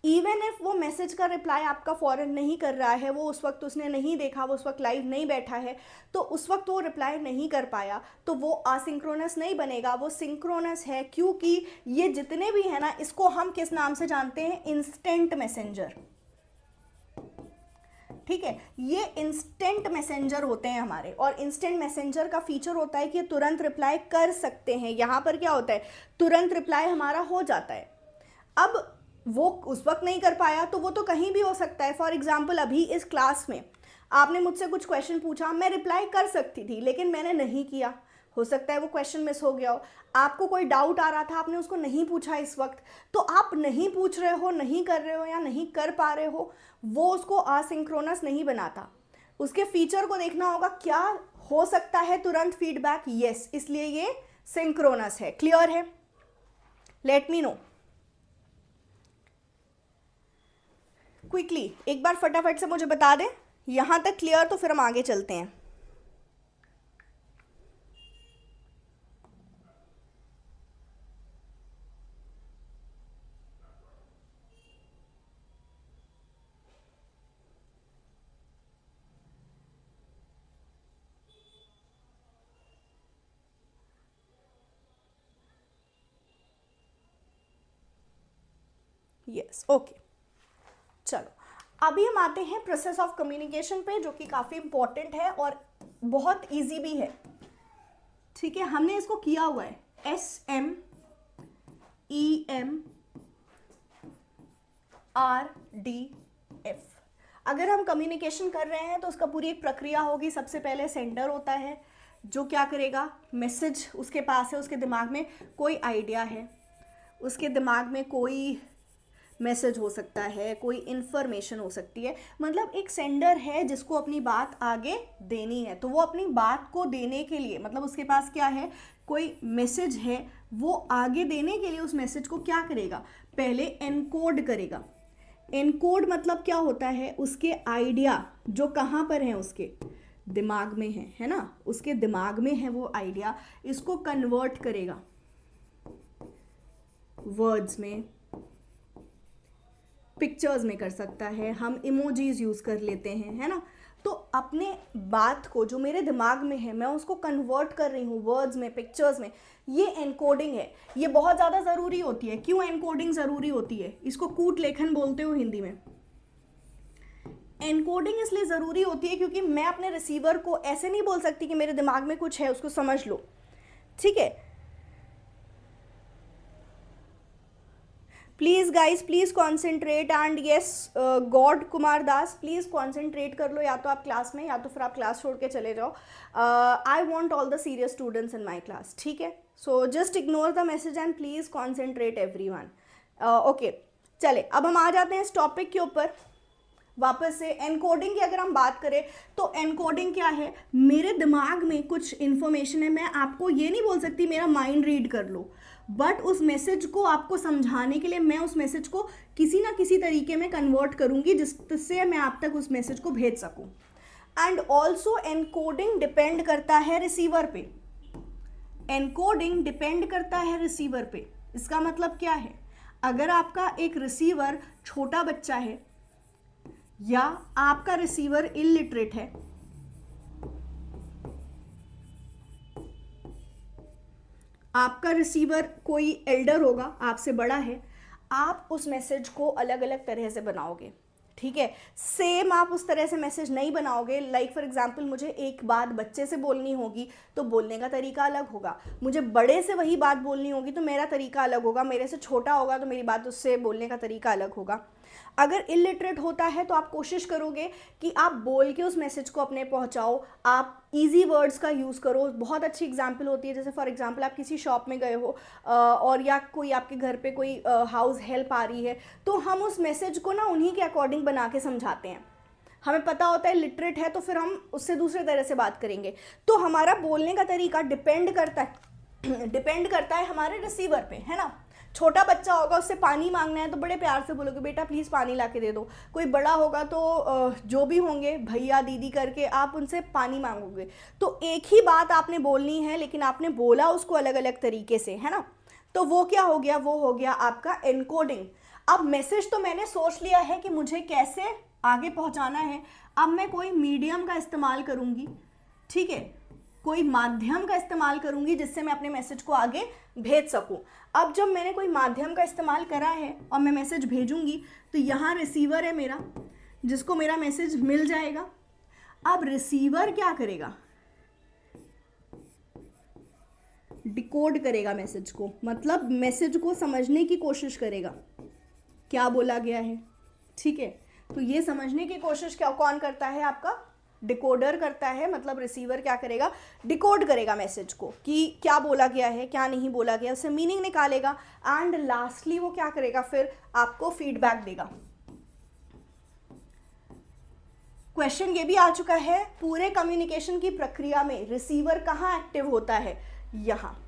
इवन इफ वो मैसेज का रिप्लाई आपका फौरन नहीं कर रहा है, वो उस वक्त उसने नहीं देखा, वो उस वक्त लाइव नहीं बैठा है, तो उस वक्त वो रिप्लाई नहीं कर पाया, तो वो असिंक्रोनस नहीं बनेगा, वो सिंक्रोनस है। क्योंकि ये जितने भी है ना, इसको हम किस नाम से जानते हैं, इंस्टेंट मैसेंजर, ठीक है। ये इंस्टेंट मैसेंजर होते हैं हमारे, और इंस्टेंट मैसेंजर का फीचर होता है कि ये तुरंत रिप्लाई कर सकते हैं। यहाँ पर क्या होता है, तुरंत रिप्लाई हमारा हो जाता है। अब वो उस वक्त नहीं कर पाया तो वो तो कहीं भी हो सकता है। फॉर एग्जाम्पल, अभी इस क्लास में आपने मुझसे कुछ क्वेश्चन पूछा, मैं रिप्लाई कर सकती थी लेकिन मैंने नहीं किया, हो सकता है वो क्वेश्चन मिस हो गया हो। आपको कोई डाउट आ रहा था, आपने उसको नहीं पूछा इस वक्त, तो आप नहीं पूछ रहे हो, नहीं कर रहे हो या नहीं कर पा रहे हो, वो उसको असिंक्रोनस नहीं बनाता। उसके फीचर को देखना होगा, क्या हो सकता है तुरंत फीडबैक, यस, इसलिए ये सिंक्रोनस है। क्लियर है, लेट मी नो क्विकली, एक बार फटाफट से मुझे बता दें। यहां तक क्लियर, तो फिर हम आगे चलते हैं। Yes, okay. चलो अभी हम आते हैं प्रोसेस ऑफ कम्युनिकेशन पे, जो कि काफ़ी इंपॉर्टेंट है और बहुत इजी भी है। ठीक है, हमने इसको किया हुआ है SMEMRDF। अगर हम कम्युनिकेशन कर रहे हैं तो उसका पूरी एक प्रक्रिया होगी। सबसे पहले सेंडर होता है जो क्या करेगा, मैसेज उसके पास है, उसके दिमाग में कोई आइडिया है, उसके दिमाग में कोई मैसेज हो सकता है, कोई इन्फॉर्मेशन हो सकती है, मतलब एक सेंडर है जिसको अपनी बात आगे देनी है। तो वो अपनी बात को देने के लिए, मतलब उसके पास क्या है, कोई मैसेज है, वो आगे देने के लिए उस मैसेज को क्या करेगा, पहले एनकोड करेगा। एनकोड मतलब क्या होता है, उसके आइडिया जो कहाँ पर है, उसके दिमाग में है ना, उसके दिमाग में है वो आइडिया, इसको कन्वर्ट करेगा वर्ड्स में, पिक्चर्स में कर सकता है, हम इमोजीज यूज कर लेते हैं, है ना। तो अपने बात को जो मेरे दिमाग में है मैं उसको कन्वर्ट कर रही हूँ वर्ड्स में, पिक्चर्स में, ये एनकोडिंग है। ये बहुत ज़्यादा ज़रूरी होती है। क्यों एनकोडिंग ज़रूरी होती है? इसको कूट लेखन बोलते हो हिंदी में। एनकोडिंग इसलिए ज़रूरी होती है क्योंकि मैं अपने रिसीवर को ऐसे नहीं बोल सकती कि मेरे दिमाग में कुछ है, उसको समझ लो, ठीक है। Please guys, please concentrate, and yes God Kumar Das, please concentrate कर लो, या तो आप क्लास में या तो फिर आप क्लास छोड़ के चले जाओ। I want all the serious students in my class, ठीक है। So just ignore the message and please concentrate every one. Okay, चले अब हम आ जाते हैं इस टॉपिक के ऊपर वापस से। एनकोडिंग की अगर हम बात करें तो एनकोडिंग क्या है, मेरे दिमाग में कुछ इन्फॉर्मेशन है, मैं आपको ये नहीं बोल सकती मेरा माइंड रीड कर लो, बट उस मैसेज को आपको समझाने के लिए मैं उस मैसेज को किसी ना किसी तरीके में कन्वर्ट करूंगी जिससे मैं आप तक उस मैसेज को भेज सकूं। एंड ऑल्सो एनकोडिंग डिपेंड करता है रिसीवर पे। एनकोडिंग डिपेंड करता है रिसीवर पे। इसका मतलब क्या है, अगर आपका एक रिसीवर छोटा बच्चा है या आपका रिसीवर इलिटरेट है, आपका रिसीवर कोई एल्डर होगा, आपसे बड़ा है, आप उस मैसेज को अलग अलग तरह से बनाओगे, ठीक है। सेम आप उस तरह से मैसेज नहीं बनाओगे। लाइक फॉर एग्जांपल, मुझे एक बात बच्चे से बोलनी होगी तो बोलने का तरीका अलग होगा, मुझे बड़े से वही बात बोलनी होगी तो मेरा तरीका अलग होगा, मेरे से छोटा होगा तो मेरी बात उससे बोलने का तरीका अलग होगा। अगर इलिटरेट होता है तो आप कोशिश करोगे कि आप बोल के उस मैसेज को अपने पहुंचाओ, आप इजी वर्ड्स का यूज़ करो। बहुत अच्छी एग्जांपल होती है, जैसे फॉर एग्जांपल आप किसी शॉप में गए हो और या कोई आपके घर पे कोई हाउस हेल्प आ रही है, तो हम उस मैसेज को ना उन्हीं के अकॉर्डिंग बना के समझाते हैं। हमें पता होता है लिटरेट है तो फिर हम उससे दूसरे तरह से बात करेंगे। तो हमारा बोलने का तरीका डिपेंड करता है हमारे रिसीवर पे, है ना। छोटा बच्चा होगा, उससे पानी मांगना है तो बड़े प्यार से बोलोगे बेटा प्लीज़ पानी ला के दे दो। कोई बड़ा होगा तो जो भी होंगे भैया दीदी करके आप उनसे पानी मांगोगे। तो एक ही बात आपने बोलनी है लेकिन आपने बोला उसको अलग अलग तरीके से, है ना। तो वो क्या हो गया, वो हो गया आपका एनकोडिंग। अब मैसेज तो मैंने सोच लिया है कि मुझे कैसे आगे पहुंचाना है, अब मैं कोई मीडियम का इस्तेमाल करूंगी, ठीक है, कोई माध्यम का इस्तेमाल करूंगी जिससे मैं अपने मैसेज को आगे भेज सकूं। अब जब मैंने कोई माध्यम का इस्तेमाल करा है और मैं मैसेज भेजूंगी तो यहाँ रिसीवर है मेरा, जिसको मेरा मैसेज मिल जाएगा। अब रिसीवर क्या करेगा, डिकोड करेगा मैसेज को, मतलब मैसेज को समझने की कोशिश करेगा क्या बोला गया है, ठीक है। तो ये समझने की कोशिश क्या कौन करता है, आपका डिकोडर करता है। मतलब रिसीवर क्या करेगा, डिकोड करेगा मैसेज को कि क्या बोला गया है क्या नहीं बोला गया, उससे मीनिंग निकालेगा एंड लास्टली वो क्या करेगा, फिर आपको फीडबैक देगा। क्वेश्चन ये भी आ चुका है, पूरे कम्युनिकेशन की प्रक्रिया में रिसीवर कहाँ एक्टिव होता है, यहाँ।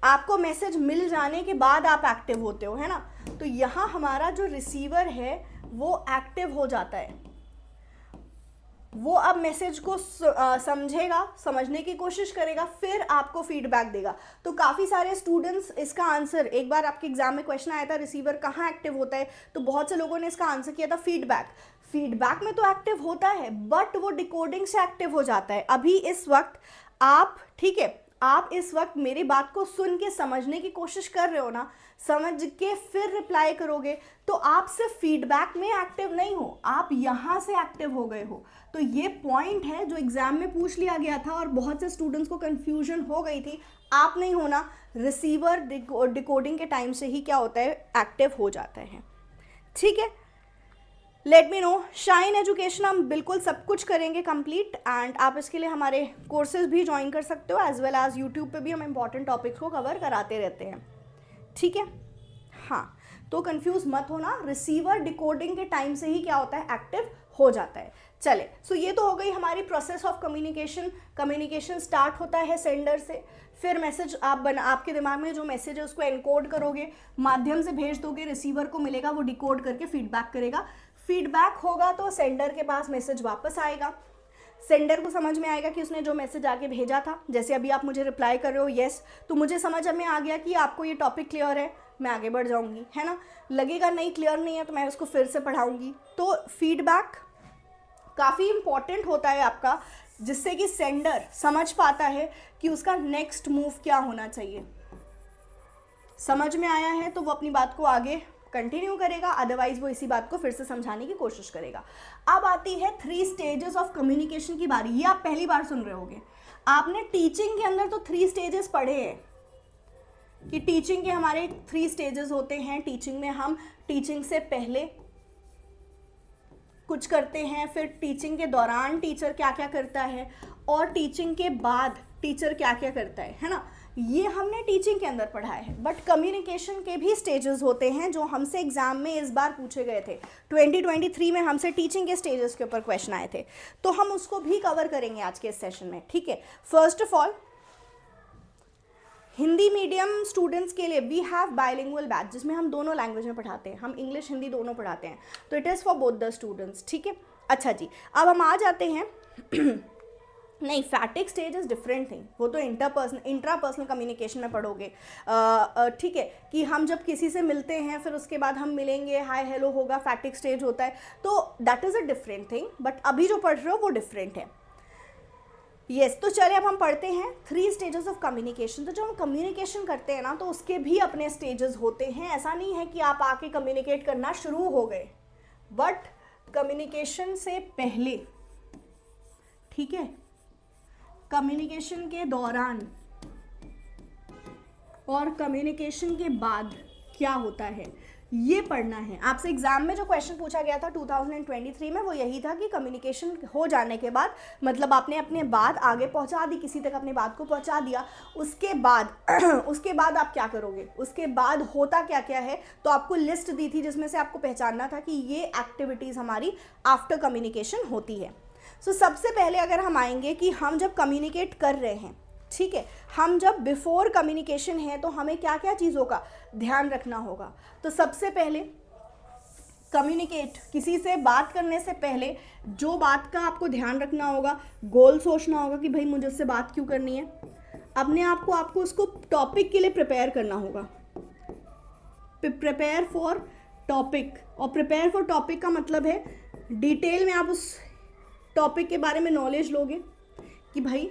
आपको मैसेज मिल जाने के बाद आप एक्टिव होते हो, है ना। तो यहाँ हमारा जो रिसीवर है वो एक्टिव हो जाता है। वो अब मैसेज को समझेगा, समझने की कोशिश करेगा, फिर आपको फीडबैक देगा। तो काफ़ी सारे स्टूडेंट्स इसका आंसर, एक बार आपके एग्जाम में क्वेश्चन आया था रिसीवर कहाँ एक्टिव होता है, तो बहुत से लोगों ने इसका आंसर किया था फीडबैक। फीडबैक में तो एक्टिव होता है बट वो डिकोडिंग से एक्टिव हो जाता है। अभी इस वक्त आप, ठीक है, आप इस वक्त मेरी बात को सुन के समझने की कोशिश कर रहे हो ना, समझ के फिर रिप्लाई करोगे, तो आप सिर्फ फीडबैक में एक्टिव नहीं हो, आप यहाँ से एक्टिव हो गए हो। तो ये पॉइंट है जो एग्जाम में पूछ लिया गया था और बहुत से स्टूडेंट्स को कंफ्यूजन हो गई थी। आप नहीं होना, रिसीवर डिकोडिंग के टाइम से ही क्या होता है, एक्टिव हो जाता है। ठीक है, late me no. Shine education हम बिल्कुल सब कुछ करेंगे कंप्लीट, एंड आप इसके लिए हमारे कोर्सेज भी ज्वाइन कर सकते हो, एज वेल एज यूट्यूब पे भी हम इंपॉर्टेंट टॉपिक्स को कवर कराते रहते हैं। ठीक है, हाँ, तो कंफ्यूज मत होना, रिसीवर डिकोडिंग के टाइम से ही क्या होता है, एक्टिव हो जाता है। चले, सो ये तो हो गई हमारी process of communication. Communication start होता है सेंडर से, फिर मैसेज आपके दिमाग में जो मैसेज है उसको एनकोड करोगे, माध्यम से भेज दोगे, रिसीवर को मिलेगा, वो डिकोड करके फीडबैक करेगा। फीडबैक होगा तो सेंडर के पास मैसेज वापस आएगा, सेंडर को समझ में आएगा कि उसने जो मैसेज आगे भेजा था, जैसे अभी आप मुझे रिप्लाई कर रहे हो येस, तो मुझे समझ में आ गया कि आपको ये टॉपिक क्लियर है, मैं आगे बढ़ जाऊंगी, है ना। लगेगा नहीं क्लियर नहीं है तो मैं उसको फिर से पढ़ाऊंगी। तो फीडबैक काफ़ी इंपॉर्टेंट होता है आपका, जिससे कि सेंडर समझ पाता है कि उसका नेक्स्ट मूव क्या होना चाहिए। समझ में आया है तो वो अपनी बात को आगे कंटिन्यू करेगा, अदरवाइज वो इसी बात को फिर से समझाने की कोशिश करेगा। अब आती है 3 स्टेजेस ऑफ कम्युनिकेशन की बारी। ये आप पहली बार सुन रहे होगे, आपने टीचिंग के अंदर तो 3 स्टेजेस पढ़े हैं कि टीचिंग के हमारे 3 स्टेजेस होते हैं। टीचिंग में हम टीचिंग से पहले कुछ करते हैं, फिर टीचिंग के दौरान टीचर क्या क्या करता है, और टीचिंग के बाद टीचर क्या क्या करता है ना। ये हमने टीचिंग के अंदर पढ़ा है। बट कम्युनिकेशन के भी स्टेजेस होते हैं जो हमसे एग्जाम में इस बार पूछे गए थे। 2023 में हमसे टीचिंग के स्टेजेस के ऊपर क्वेश्चन आए थे, तो हम उसको भी कवर करेंगे आज के इस सेशन में। ठीक है, first of all Hindi medium students के लिए वी हैव बाइलिंगुअल बैच, जिसमें हम दोनों लैंग्वेज में पढ़ाते हैं, हम इंग्लिश हिंदी दोनों पढ़ाते हैं, तो it is for both the students. ठीक है, अच्छा जी, अब हम आ जाते हैं नहीं, फैटिक स्टेज इज़ डिफरेंट थिंग, वो तो इंट्रापर्सनल कम्युनिकेशन में पढ़ोगे। ठीक है, कि हम जब किसी से मिलते हैं फिर उसके बाद हम मिलेंगे, हाय हेलो होगा, फैटिक स्टेज होता है, तो that is a different thing. But अभी जो पढ़ रहे हो वो डिफरेंट है। यस, तो चलिए अब हम पढ़ते हैं 3 स्टेजेस ऑफ कम्युनिकेशन। तो जब हम कम्युनिकेशन करते हैं ना, तो उसके भी अपने स्टेजेस होते हैं। ऐसा नहीं है कि आप आके कम्युनिकेट करना शुरू हो गए, बट कम्युनिकेशन से पहले, ठीक है, कम्युनिकेशन के दौरान और कम्युनिकेशन के बाद क्या होता है, ये पढ़ना है। आपसे एग्जाम में जो क्वेश्चन पूछा गया था 2023 में, वो यही था कि कम्युनिकेशन हो जाने के बाद, मतलब आपने अपने बात आगे पहुंचा दी, किसी तक अपनी बात को पहुंचा दिया, उसके बाद आप क्या करोगे, उसके बाद होता क्या क्या है। तो आपको लिस्ट दी थी जिसमें से आपको पहचानना था कि ये एक्टिविटीज़ हमारी आफ्टर कम्युनिकेशन होती है। सो सबसे पहले अगर हम आएंगे कि हम जब कम्युनिकेट कर रहे हैं, ठीक है, हम जब बिफोर कम्युनिकेशन है, तो हमें क्या क्या चीज़ों का ध्यान रखना होगा। तो सबसे पहले कम्युनिकेट, किसी से बात करने से पहले जो बात का आपको ध्यान रखना होगा, गोल सोचना होगा कि भाई मुझे उससे बात क्यों करनी है। अपने आप को आपको उसको टॉपिक के लिए प्रिपेयर करना होगा, प्रिपेयर फॉर टॉपिक। और प्रिपेयर फॉर टॉपिक का मतलब है डिटेल में आप उस टॉपिक के बारे में नॉलेज लोगे कि भाई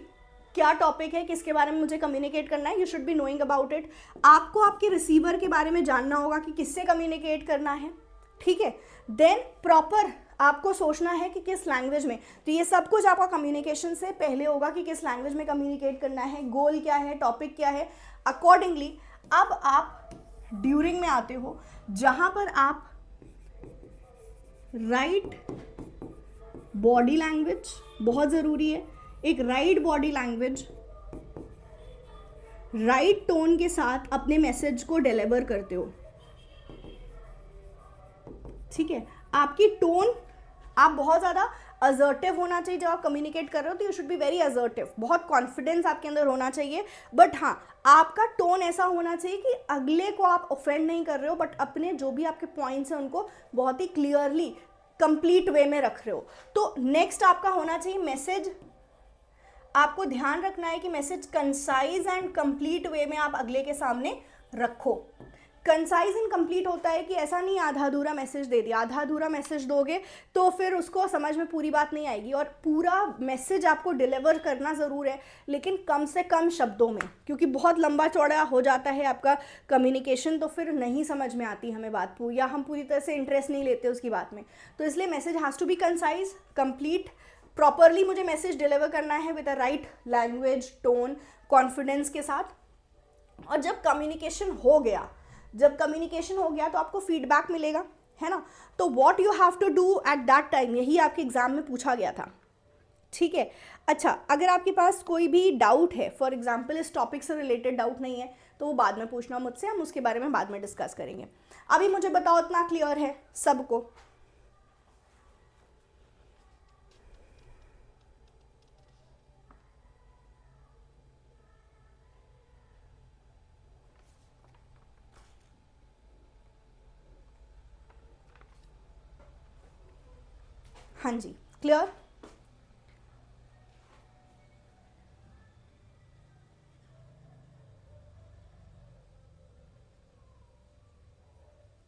क्या टॉपिक है, किसके बारे में मुझे कम्युनिकेट करना है, you should be knowing about it. आपको आपके रिसीवर के बारे में जानना होगा कि किससे कम्युनिकेट करना है, ठीक है। देन प्रॉपर आपको सोचना है कि किस लैंग्वेज में, तो ये सब कुछ आपका कम्युनिकेशन से पहले होगा कि किस लैंग्वेज में कम्युनिकेट करना है, गोल क्या है, टॉपिक क्या है। अकॉर्डिंगली अब आप ड्यूरिंग में आते हो, जहाँ पर आप राइट बॉडी लैंग्वेज बहुत ज़रूरी है, एक right body language, right tone के साथ अपने मैसेज को डिलीवर करते हो, ठीक है। आपकी टोन, आप बहुत ज़्यादा असर्टिव होना चाहिए जब आप कम्युनिकेट कर रहे हो, तो you should be very assertive, बहुत कॉन्फिडेंस आपके अंदर होना चाहिए। बट हाँ, आपका टोन ऐसा होना चाहिए कि अगले को आप ऑफेंड नहीं कर रहे हो, बट अपने जो भी आपके पॉइंट्स हैं उनको बहुत ही क्लियरली कंप्लीट वे में रख रहे हो। तो नेक्स्ट आपका होना चाहिए मैसेज, आपको ध्यान रखना है कि मैसेज कंसाइज एंड कंप्लीट वे में आप अगले के सामने रखो, कंसाइज एंड कंप्लीट होता है कि ऐसा नहीं आधा अधूरा मैसेज दे दिया, आधा अधूरा मैसेज दोगे तो फिर उसको समझ में पूरी बात नहीं आएगी, और पूरा मैसेज आपको डिलीवर करना ज़रूर है लेकिन कम से कम शब्दों में, क्योंकि बहुत लंबा चौड़ा हो जाता है आपका कम्युनिकेशन तो फिर नहीं समझ में आती हमें बात या हम पूरी तरह से इंटरेस्ट नहीं लेते उसकी बात में। तो इसलिए message has to be concise, complete, properly मुझे मैसेज डिलीवर करना है with a right language, tone, confidence के साथ। और जब कम्युनिकेशन हो गया तो आपको फीडबैक मिलेगा, है ना। तो what you have to do at that time, यही आपके एग्जाम में पूछा गया था, ठीक है। अच्छा, अगर आपके पास कोई भी डाउट है, फॉर एग्जाम्पल इस टॉपिक से रिलेटेड डाउट नहीं है तो वो बाद में पूछना मुझसे, हम उसके बारे में बाद में डिस्कस करेंगे। अभी मुझे बताओ इतना क्लियर है सबको? हाँ जी, क्लियर।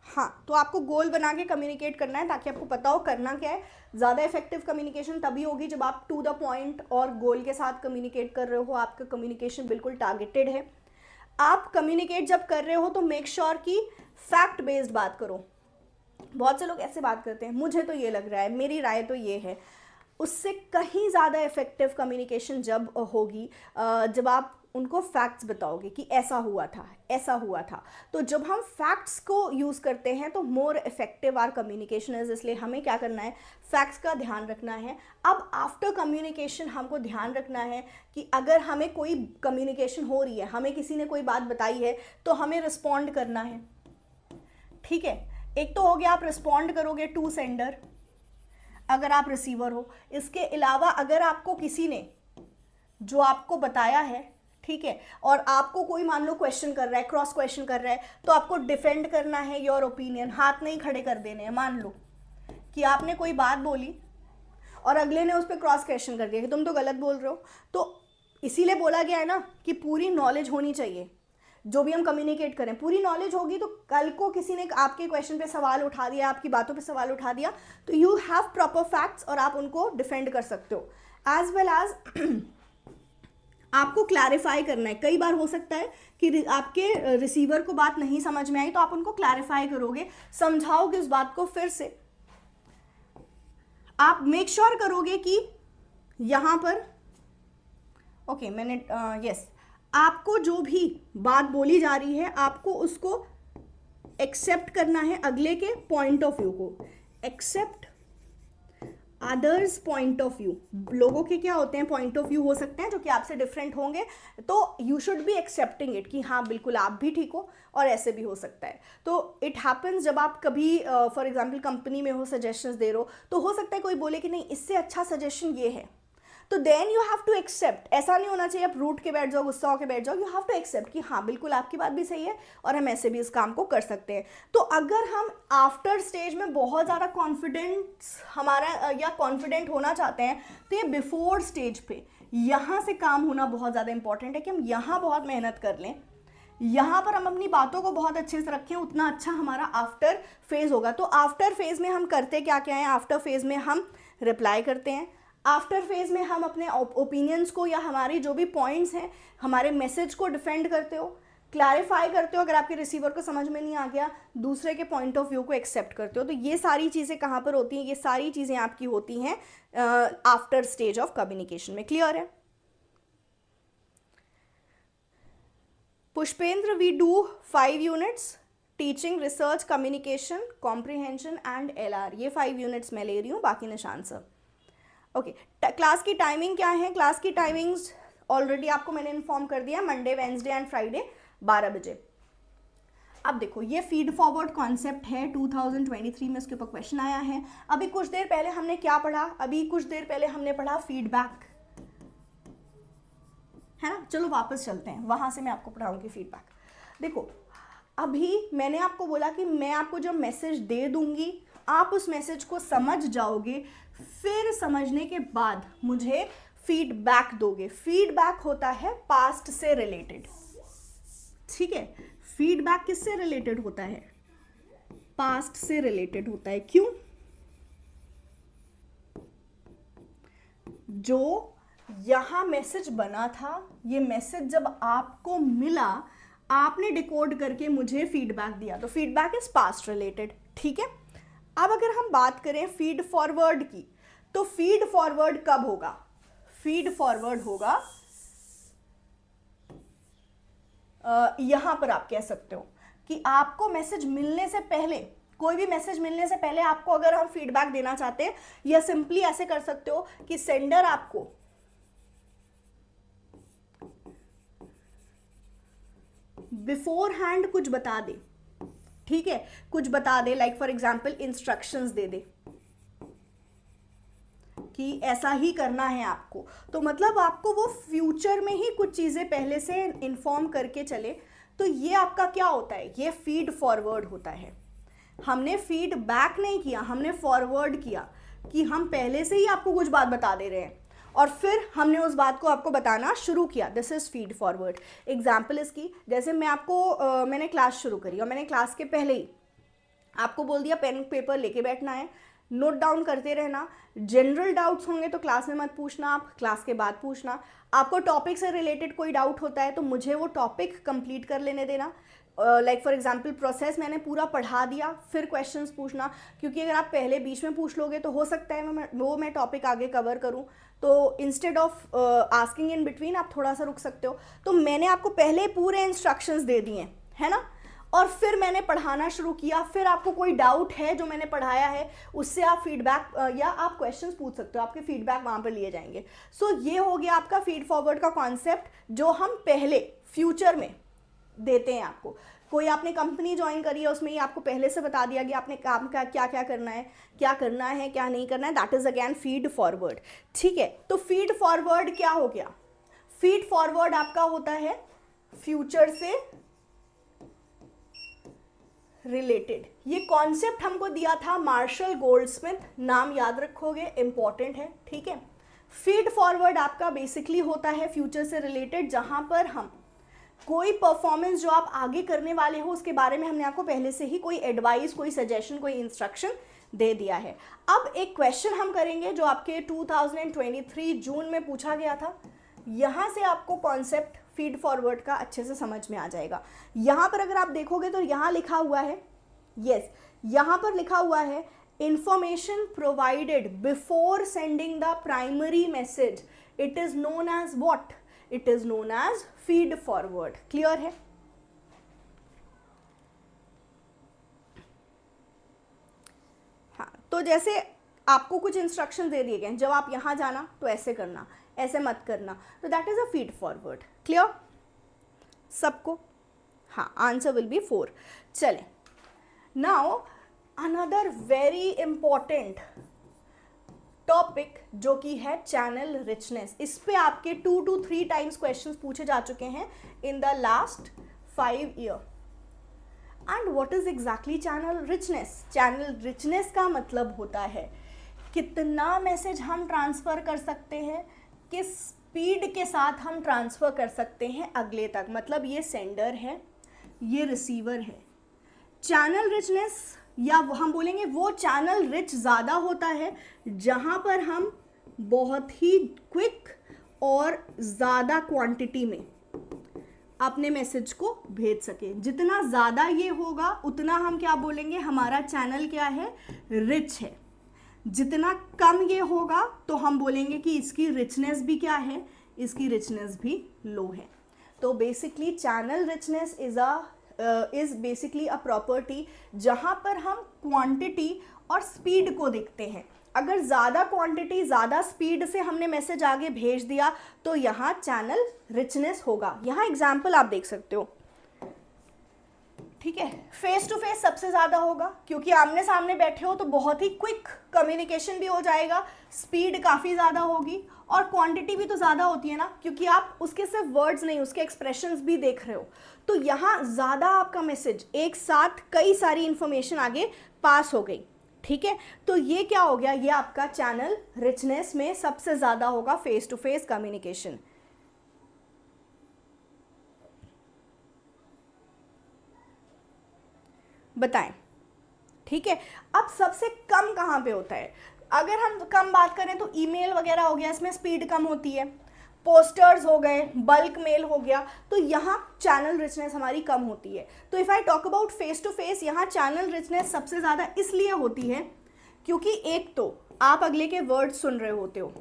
हाँ, तो आपको गोल बना के कम्युनिकेट करना है ताकि आपको पता हो करना क्या है। ज़्यादा इफेक्टिव कम्युनिकेशन तभी होगी जब आप टू द पॉइंट और गोल के साथ कम्युनिकेट कर रहे हो, आपका कम्युनिकेशन बिल्कुल टारगेटेड है। आप कम्युनिकेट जब कर रहे हो तो मेक श्योर कि फैक्ट बेस्ड बात करो। बहुत से लोग ऐसे बात करते हैं, मुझे तो ये लग रहा है, मेरी राय तो ये है। उससे कहीं ज़्यादा इफेक्टिव कम्युनिकेशन जब होगी जब आप उनको फैक्ट्स बताओगे कि ऐसा हुआ था। तो जब हम फैक्ट्स को यूज़ करते हैं तो more effective our communication is. इसलिए हमें क्या करना है, फैक्ट्स का ध्यान रखना है। अब आफ्टर कम्युनिकेशन हमको ध्यान रखना है कि अगर हमें कोई कम्युनिकेशन हो रही है, हमें किसी ने कोई बात बताई है तो हमें रिस्पॉन्ड करना है, ठीक है। एक तो हो गया आप रिस्पॉन्ड करोगे टू सेंडर अगर आप रिसीवर हो। इसके अलावा अगर आपको किसी ने जो आपको बताया है, ठीक है, और आपको कोई मान लो क्वेश्चन कर रहा है, क्रॉस क्वेश्चन कर रहा है, तो आपको डिफेंड करना है योर ओपिनियन, हाथ नहीं खड़े कर देने हैं। मान लो कि आपने कोई बात बोली और अगले ने उस पर क्रॉस क्वेश्चन कर दिया कि तुम तो गलत बोल रहे हो, तो इसीलिए बोला गया है ना कि पूरी नॉलेज होनी चाहिए। जो भी हम कम्युनिकेट करें पूरी नॉलेज होगी, तो कल को किसी ने आपके क्वेश्चन पे सवाल उठा दिया, आपकी बातों पे सवाल उठा दिया, तो यू हैव प्रॉपर फैक्ट्स और आप उनको डिफेंड कर सकते हो। एज वेल एज आपको क्लैरिफाई करना है। कई बार हो सकता है कि आपके रिसीवर को बात नहीं समझ में आई, तो आप उनको क्लैरिफाई करोगे, समझाओगे उस बात को फिर से। आप मेक श्योर करोगे कि यहां पर ओके मैंने यस आपको जो भी बात बोली जा रही है आपको उसको एक्सेप्ट करना है, अगले के पॉइंट ऑफ व्यू को। Accept others point of view. लोगों के क्या होते हैं, पॉइंट ऑफ व्यू हो सकते हैं जो कि आपसे डिफरेंट होंगे, तो you should be accepting it कि हाँ बिल्कुल आप भी ठीक हो और ऐसे भी हो सकता है। तो इट हैपन्स जब आप कभी फॉर एग्जाम्पल कंपनी में हो, सजेशंस दे रहे हो, तो हो सकता है कोई बोले कि नहीं इससे अच्छा सजेशन ये है, तो then you have to accept. ऐसा नहीं होना चाहिए आप रूठ के बैठ जाओ, गुस्सा होकर बैठ जाओ। यू हैव टू एक्सेप्ट कि हाँ बिल्कुल आपकी बात भी सही है और हम ऐसे भी इस काम को कर सकते हैं। तो अगर हम आफ्टर स्टेज में बहुत ज़्यादा कॉन्फिडेंस हमारा या कॉन्फिडेंट होना चाहते हैं, तो ये बिफोर स्टेज पे यहाँ से काम होना बहुत ज़्यादा इंपॉर्टेंट है कि हम यहाँ बहुत मेहनत कर लें, यहाँ पर हम अपनी बातों को बहुत अच्छे से रखें, उतना अच्छा हमारा आफ्टर फेज होगा। तो आफ्टर फेज में हम करते क्या क्या है, आफ्टर फेज में हम रिप्लाई करते हैं, आफ्टर फेज में हम अपने ओपिनियंस को या हमारी जो भी पॉइंट्स हैं, हमारे मैसेज को डिफेंड करते हो, क्लैरिफाई करते हो अगर आपके रिसीवर को समझ में नहीं आ गया, दूसरे के पॉइंट ऑफ व्यू को एक्सेप्ट करते हो। तो ये सारी चीज़ें कहाँ पर होती हैं, ये सारी चीज़ें आपकी होती हैं आफ्टर स्टेज ऑफ कम्युनिकेशन में। क्लियर है? Pushpendra, we do 5 units, teaching, research, communication, comprehension and LR। ये 5 यूनिट्स मैं ले रही हूँ, बाकी निशान सर। ओके, क्लास की टाइमिंग क्या है? क्लास की टाइमिंग्स ऑलरेडी आपको मैंने इन्फॉर्म कर दिया, मंडे, वेंसडे एंड फ्राइडे 12 बजे। अब देखो ये फीड फॉरवर्ड कॉन्सेप्ट है, 2023 में इसके ऊपर क्वेश्चन आया है। अभी कुछ देर पहले हमने क्या पढ़ा? अभी कुछ देर पहले हमने पढ़ा फीडबैक, है ना। चलो वापस चलते हैं, वहां से मैं आपको पढ़ाऊंगी फीडबैक। देखो अभी मैंने आपको बोला कि मैं आपको जो मैसेज दे दूंगी आप उस मैसेज को समझ जाओगे, फिर समझने के बाद मुझे फीडबैक दोगे। फीडबैक होता है पास्ट से रिलेटेड, ठीक है। फीडबैक किससे रिलेटेड होता है? पास्ट से रिलेटेड होता है। क्यों? जो यहां मैसेज बना था, ये मैसेज जब आपको मिला, आपने डिकोड करके मुझे फीडबैक दिया, तो फीडबैक इज पास्ट रिलेटेड। ठीक है, अब अगर हम बात करें फीड फॉरवर्ड की, तो फीड फॉरवर्ड कब होगा? फीड फॉरवर्ड होगा यहां पर आप कह सकते हो कि आपको मैसेज मिलने से पहले, कोई भी मैसेज मिलने से पहले आपको अगर हम फीडबैक देना चाहते हैं, या सिंपली ऐसे कर सकते हो कि सेंडर आपको बिफोर हैंड कुछ बता दे। ठीक है, कुछ बता दे, लाइक फॉर एग्जाम्पल इंस्ट्रक्शंस दे दे कि ऐसा ही करना है आपको, तो मतलब आपको वो फ्यूचर में ही कुछ चीजें पहले से इन्फॉर्म करके चले, तो ये आपका क्या होता है? ये फीड फॉरवर्ड होता है। हमने फीडबैक नहीं किया, हमने फॉरवर्ड किया कि हम पहले से ही आपको कुछ बात बता दे रहे हैं और फिर हमने उस बात को आपको बताना शुरू किया। This is feed forward. Example इसकी, जैसे मैं आपको मैंने क्लास शुरू करी और मैंने क्लास के पहले ही आपको बोल दिया पेन पेपर लेके बैठना है, नोट डाउन करते रहना, जनरल डाउट्स होंगे तो क्लास में मत पूछना, आप क्लास के बाद पूछना, आपको टॉपिक से रिलेटेड कोई डाउट होता है तो मुझे वो टॉपिक कंप्लीट कर लेने देना। लाइक फॉर एग्जांपल प्रोसेस मैंने पूरा पढ़ा दिया, फिर क्वेश्चंस पूछना, क्योंकि अगर आप पहले बीच में पूछ लोगे तो हो सकता है मैं टॉपिक आगे कवर करूं, तो instead of asking in between आप थोड़ा सा रुक सकते हो। तो मैंने आपको पहले पूरे इंस्ट्रक्शंस दे दिए है ना, और फिर मैंने पढ़ाना शुरू किया, फिर आपको कोई डाउट है जो मैंने पढ़ाया है उससे आप फीडबैक या आप क्वेश्चंस पूछ सकते हो, आपके फीडबैक वहाँ पर लिए जाएंगे। सो ये हो गया आपका फीड फॉरवर्ड का कॉन्सेप्ट, जो हम पहले फ्यूचर में देते हैं आपको। कोई आपने कंपनी ज्वाइन करी है, उसमें ही आपको पहले से बता दिया गया आपने काम का क्या क्या करना है, क्या करना है क्या नहीं करना है, that is again feed forward. ठीक है, तो फीड फॉरवर्ड क्या हो गया? फीड फॉरवर्ड आपका होता है फ्यूचर से रिलेटेड। ये कॉन्सेप्ट हमको दिया था मार्शल गोल्डस्मिथ, नाम याद रखोगे, इंपॉर्टेंट है। ठीक है, फीड फॉरवर्ड आपका बेसिकली होता है फ्यूचर से रिलेटेड, जहां पर हम कोई परफॉर्मेंस जो आप आगे करने वाले हो उसके बारे में हमने आपको पहले से ही कोई एडवाइस, कोई सजेशन, कोई इंस्ट्रक्शन दे दिया है। अब एक क्वेश्चन हम करेंगे जो आपके 2023 जून में पूछा गया था, यहां से आपको कॉन्सेप्ट फीड फॉरवर्ड का अच्छे से समझ में आ जाएगा। यहां पर अगर आप देखोगे तो यहां लिखा हुआ है, यस, यहां पर लिखा हुआ है information provided before sending the primary message, it is known as what? It is known as feed forward. Clear है? हाँ, तो जैसे आपको कुछ इंस्ट्रक्शन दे दिए गए, जब आप यहां जाना तो ऐसे करना, ऐसे मत करना, तो that is a feed forward. Clear सबको? हाँ, आंसर विल बी 4। चले, now another very important topic जो कि है चैनल रिचनेस। इस पे आपके 2 to 3 टाइम्स क्वेश्चंस पूछे जा चुके हैं in the last 5 year. And what is exactly channel richness? Channel richness का मतलब होता है कितना मैसेज हम ट्रांसफर कर सकते हैं, किस स्पीड के साथ हम ट्रांसफर कर सकते हैं अगले तक। मतलब ये सेंडर है, ये रिसीवर है। चैनल रिचनेस, या हम बोलेंगे वो चैनल रिच ज़्यादा होता है जहाँ पर हम बहुत ही क्विक और ज़्यादा क्वांटिटी में अपने मैसेज को भेज सके। जितना ज़्यादा ये होगा उतना हम क्या बोलेंगे, हमारा चैनल क्या है, रिच है। जितना कम ये होगा तो हम बोलेंगे कि इसकी रिचनेस भी क्या है, इसकी रिचनेस भी लो है। तो basically channel richness is basically a property जहाँ पर हम क्वांटिटी और स्पीड को देखते हैं। अगर ज़्यादा क्वांटिटी ज़्यादा स्पीड से हमने मैसेज आगे भेज दिया तो यहाँ चैनल रिचनेस होगा। यहाँ एग्जाम्पल आप देख सकते हो, ठीक है। फेस टू फेस सबसे ज़्यादा होगा क्योंकि आमने सामने बैठे हो तो बहुत ही क्विक कम्युनिकेशन भी हो जाएगा, स्पीड काफ़ी ज़्यादा होगी और क्वांटिटी भी तो ज़्यादा होती है ना, क्योंकि आप उसके सिर्फ वर्ड्स नहीं उसके एक्सप्रेशंस भी देख रहे हो। तो यहाँ ज़्यादा आपका मैसेज एक साथ कई सारी इंफॉर्मेशन आगे पास हो गई, ठीक है। तो ये क्या हो गया, ये आपका चैनल रिचनेस में सबसे ज़्यादा होगा फेस टू फेस कम्युनिकेशन। बताएं। ठीक है, अब सबसे कम कहाँ पे होता है? अगर हम कम बात करें तो ईमेल वगैरह हो गया, इसमें स्पीड कम होती है। पोस्टर्स हो गए, बल्क मेल हो गया, तो यहाँ चैनल रिचनेस हमारी कम होती है। तो if I talk about face to face, यहाँ चैनल रिचनेस सबसे ज़्यादा इसलिए होती है क्योंकि एक तो आप अगले के वर्ड सुन रहे होते हो,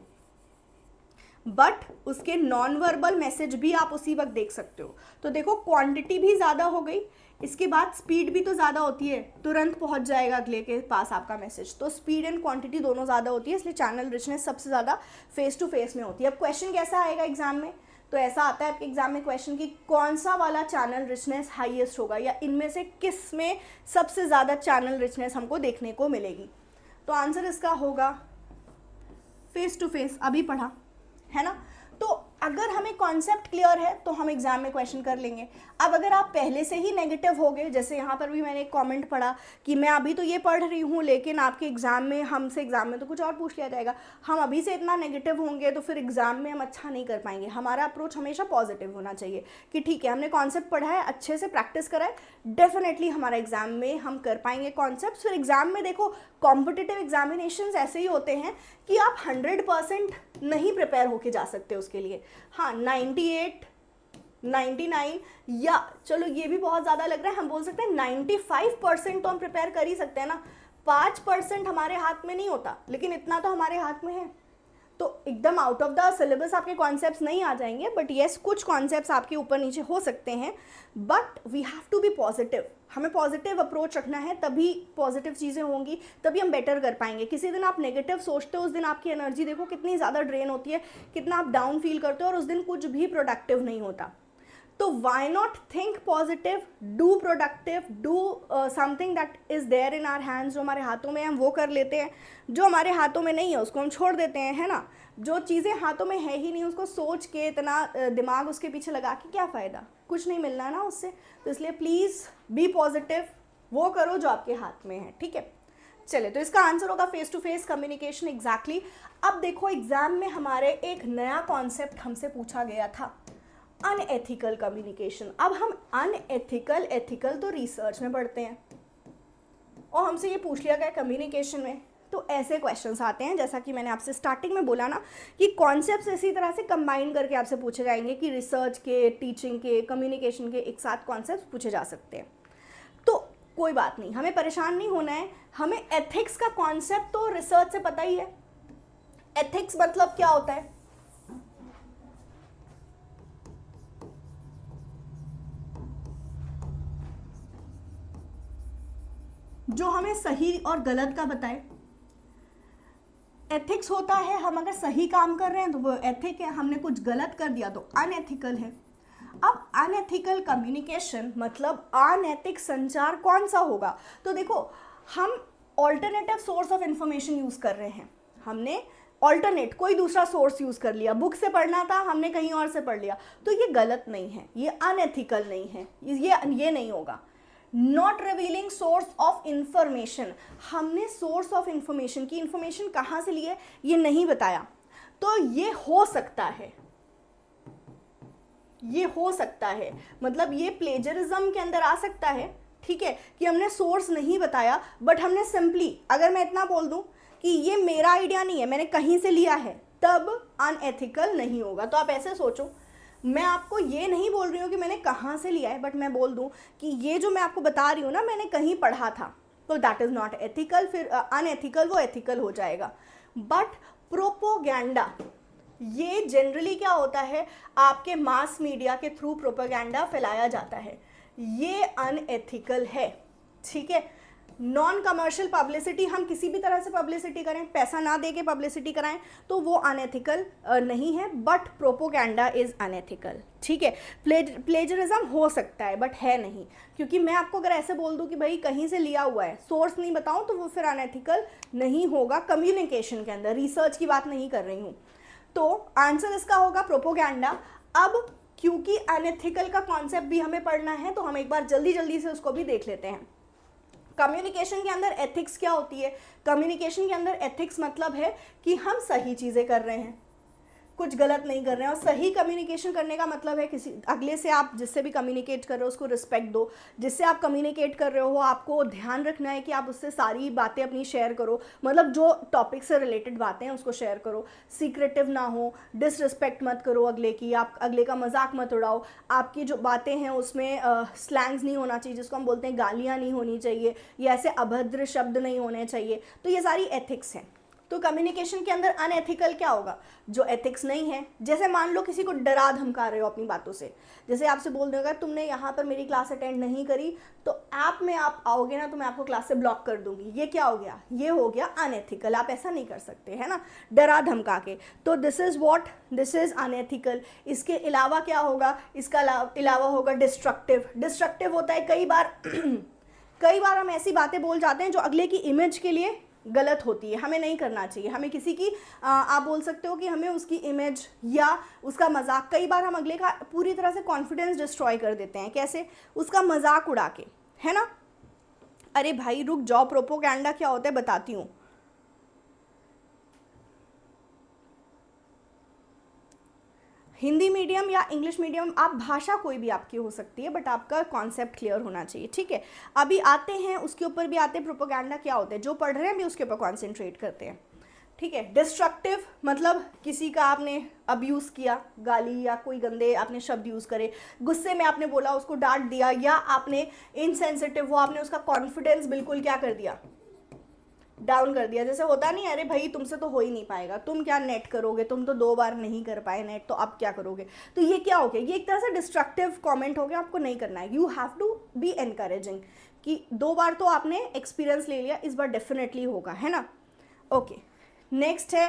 बट उसके नॉन वर्बल मैसेज भी आप उसी वक्त देख सकते हो। तो देखो क्वांटिटी भी ज़्यादा हो गई, इसके बाद स्पीड भी तो ज़्यादा होती है, तुरंत पहुंच जाएगा अगले के पास आपका मैसेज। तो स्पीड एंड क्वांटिटी दोनों ज़्यादा होती है, इसलिए चैनल रिचनेस सबसे ज़्यादा फेस टू फेस में होती है। अब क्वेश्चन कैसा आएगा एग्जाम में? तो ऐसा आता है आपके एग्जाम में क्वेश्चन कि कौन सा वाला चैनल रिचनेस हाईएस्ट होगा, या इनमें से किस में सबसे ज़्यादा चैनल रिचनेस हमको देखने को मिलेगी। तो आंसर इसका होगा फेस टू फेस, अभी पढ़ा है ना। तो अगर हमें कॉन्सेप्ट क्लियर है तो हम एग्जाम में क्वेश्चन कर लेंगे। अब अगर आप पहले से ही नेगेटिव हो गए, जैसे यहाँ पर भी मैंने एक कमेंट पढ़ा कि मैं अभी तो ये पढ़ रही हूँ लेकिन आपके एग्जाम में हमसे एग्जाम में तो कुछ और पूछ लिया जाएगा, हम अभी से इतना नेगेटिव होंगे तो फिर एग्जाम में हम अच्छा नहीं कर पाएंगे। हमारा अप्रोच हमेशा पॉजिटिव होना चाहिए कि ठीक है, हमने कॉन्सेप्ट पढ़ा है, अच्छे से प्रैक्टिस करा है, डेफिनेटली हमारा एग्जाम में हम कर पाएंगे कॉन्सेप्ट। फिर एग्जाम में देखो, कॉम्पिटिटिव एग्जामिनेशंस ऐसे ही होते हैं कि आप 100% नहीं प्रिपेयर होके जा सकते उसके लिए। हाँ, 98, 99 या चलो ये भी बहुत ज़्यादा लग रहा है, हम बोल सकते हैं 95% तो हम प्रिपेयर कर ही सकते हैं ना। 5% हमारे हाथ में नहीं होता, लेकिन इतना तो हमारे हाथ में है। तो एकदम आउट ऑफ द सिलेबस आपके कॉन्सेप्ट्स नहीं आ जाएंगे, बट येस कुछ कॉन्सेप्ट्स आपके ऊपर नीचे हो सकते हैं, but we have to be positive. हमें पॉजिटिव अप्रोच रखना है, तभी पॉजिटिव चीज़ें होंगी, तभी हम बेटर कर पाएंगे। किसी दिन आप नेगेटिव सोचते हो, उस दिन आपकी एनर्जी देखो कितनी ज़्यादा ड्रेन होती है, कितना आप डाउन फील करते हो, और उस दिन कुछ भी प्रोडक्टिव नहीं होता। तो why not think positive, do productive, do something that is there in our hands. जो हमारे हाथों में है हम वो कर लेते हैं, जो हमारे हाथों में नहीं है उसको हम छोड़ देते हैं, है ना। जो चीज़ें हाथों में है ही नहीं उसको सोच के इतना दिमाग उसके पीछे लगा के क्या फ़ायदा, कुछ नहीं मिलना ना उससे। तो इसलिए प्लीज़ बी पॉजिटिव, वो करो जो आपके हाथ में है, ठीक है। चले, तो इसका आंसर होगा face to face communication, exactly. अब देखो एग्जाम में हमारे एक नया कॉन्सेप्ट हमसे पूछा गया था, अनएथिकल कम्युनिकेशन। अब हम अनएथिकल, एथिकल तो रिसर्च में पढ़ते हैं, और हमसे ये पूछ लिया गया कम्युनिकेशन में। तो ऐसे क्वेश्चंस आते हैं, जैसा कि मैंने आपसे स्टार्टिंग में बोला ना कि कॉन्सेप्ट्स इसी तरह से कंबाइन करके आपसे पूछे जाएंगे कि रिसर्च के, टीचिंग के, कम्युनिकेशन के एक साथ कॉन्सेप्ट्स पूछे जा सकते हैं। तो कोई बात नहीं, हमें परेशान नहीं होना है। हमें एथिक्स का कॉन्सेप्ट तो रिसर्च से पता ही है। एथिक्स मतलब क्या होता है? जो हमें सही और गलत का बताए। एथिक्स होता है हम अगर सही काम कर रहे हैं तो वो एथिक है, हमने कुछ गलत कर दिया तो अनएथिकल है। अब अनएथिकल कम्युनिकेशन मतलब अनैतिक संचार कौन सा होगा? तो देखो, हम alternative source of information use कर रहे हैं, हमने ऑल्टरनेट कोई दूसरा सोर्स यूज़ कर लिया, बुक से पढ़ना था हमने कहीं और से पढ़ लिया, तो ये गलत नहीं है, ये अनएथिकल नहीं है, ये नहीं होगा। Not revealing source of information, हमने सोर्स ऑफ इंफॉर्मेशन की इंफॉर्मेशन कहाँ से ली है ये नहीं बताया, तो ये हो सकता है, ये हो सकता है, मतलब ये प्लेजरिज्म के अंदर आ सकता है, ठीक है, कि हमने सोर्स नहीं बताया, बट हमने सिंपली, अगर मैं इतना बोल दूं कि ये मेरा आइडिया नहीं है, मैंने कहीं से लिया है, तब अनएथिकल नहीं होगा। तो आप ऐसे सोचो, मैं आपको ये नहीं बोल रही हूँ कि मैंने कहाँ से लिया है, बट मैं बोल दूँ कि ये जो मैं आपको बता रही हूँ ना मैंने कहीं पढ़ा था, तो दैट इज़ नॉट एथिकल। फिर अनएथिकल वो एथिकल हो जाएगा। बट प्रोपोगेंडा, ये जनरली क्या होता है, आपके मास मीडिया के थ्रू प्रोपोगेंडा फैलाया जाता है, ये अनएथिकल है, ठीक है। नॉन कमर्शियल पब्लिसिटी, हम किसी भी तरह से पब्लिसिटी करें, पैसा ना दे के पब्लिसिटी कराएं, तो वो अनएथिकल नहीं है, बट प्रोपोगेंडा इज़ अनएथिकल, ठीक है। प्लेजरिज्म हो सकता है बट है नहीं, क्योंकि मैं आपको अगर ऐसे बोल दूं कि भाई कहीं से लिया हुआ है, सोर्स नहीं बताऊं, तो वो फिर अनएथिकल नहीं होगा कम्युनिकेशन के अंदर, रिसर्च की बात नहीं कर रही हूँ। तो आंसर इसका होगा प्रोपोगेंडा। अब क्योंकि अनएथिकल का कॉन्सेप्ट भी हमें पढ़ना है, तो हम एक बार जल्दी से उसको भी देख लेते हैं। कम्युनिकेशन के अंदर एथिक्स क्या होती है? कम्युनिकेशन के अंदर एथिक्स मतलब है कि हम सही चीज़ें कर रहे हैं, कुछ गलत नहीं कर रहे हैं। और सही कम्युनिकेशन करने का मतलब है किसी अगले से, आप जिससे भी कम्युनिकेट कर रहे हो उसको रिस्पेक्ट दो, जिससे आप कम्युनिकेट कर रहे हो आपको ध्यान रखना है कि आप उससे सारी बातें अपनी शेयर करो, मतलब जो टॉपिक से रिलेटेड बातें हैं उसको शेयर करो, सीक्रेटिव ना हो, डिसरिस्पेक्ट मत करो अगले की, आप अगले का मजाक मत उड़ाओ, आपकी जो बातें हैं उसमें स्लैंग्स नहीं होना चाहिए, जिसको हम बोलते हैं गालियाँ नहीं होनी चाहिए, या ऐसे अभद्र शब्द नहीं होने चाहिए। तो ये सारी एथिक्स हैं। तो कम्युनिकेशन के अंदर अनएथिकल क्या होगा, जो एथिक्स नहीं है। जैसे मान लो किसी को डरा धमका रहे हो अपनी बातों से, जैसे आपसे बोल देगा तुमने यहाँ पर मेरी क्लास अटेंड नहीं करी तो ऐप में आप आओगे ना तो मैं आपको क्लास से ब्लॉक कर दूंगी, ये क्या हो गया, ये हो गया अनएथिकल। आप ऐसा नहीं कर सकते, है ना, डरा धमका के। तो this is what, this is unethical. इसके अलावा क्या होगा, इसका अलावा होगा डिस्ट्रक्टिव। डिस्ट्रक्टिव होता है कई बार कई बार हम ऐसी बातें बोल जाते हैं जो अगले की इमेज के लिए गलत होती है, हमें नहीं करना चाहिए। हमें किसी की आप बोल सकते हो कि हमें उसकी इमेज या उसका मजाक, कई बार हम अगले का पूरी तरह से कॉन्फिडेंस डिस्ट्रॉय कर देते हैं। कैसे, उसका मजाक उड़ा के, है ना। अरे भाई रुक जाओ, प्रोपोगेंडा क्या होता है बताती हूँ। हिंदी मीडियम या इंग्लिश मीडियम, आप भाषा कोई भी आपकी हो सकती है, बट आपका कॉन्सेप्ट क्लियर होना चाहिए, ठीक है। अभी आते हैं उसके ऊपर भी आते हैं, प्रोपोगेंडा क्या होता है, जो पढ़ रहे हैं भी उसके ऊपर कॉन्सेंट्रेट करते हैं, ठीक है। डिस्ट्रक्टिव मतलब किसी का आपने अब्यूज़ किया, गाली या कोई गंदे आपने शब्द यूज़ करे, गुस्से में आपने बोला, उसको डांट दिया, या आपने इनसेंसिटिव वो आपने उसका कॉन्फिडेंस बिल्कुल क्या कर दिया, डाउन कर दिया। जैसे होता नहीं, अरे भाई तुमसे तो हो ही नहीं पाएगा, तुम क्या नेट करोगे, तुम तो 2 बार नहीं कर पाए नेट, तो अब क्या करोगे। तो ये क्या हो गया, ये एक तरह से डिस्ट्रक्टिव कमेंट हो गया, आपको नहीं करना है। You have to be encouraging कि 2 बार तो आपने एक्सपीरियंस ले लिया, इस बार डेफिनेटली होगा, है ना। ओके, नेक्स्ट है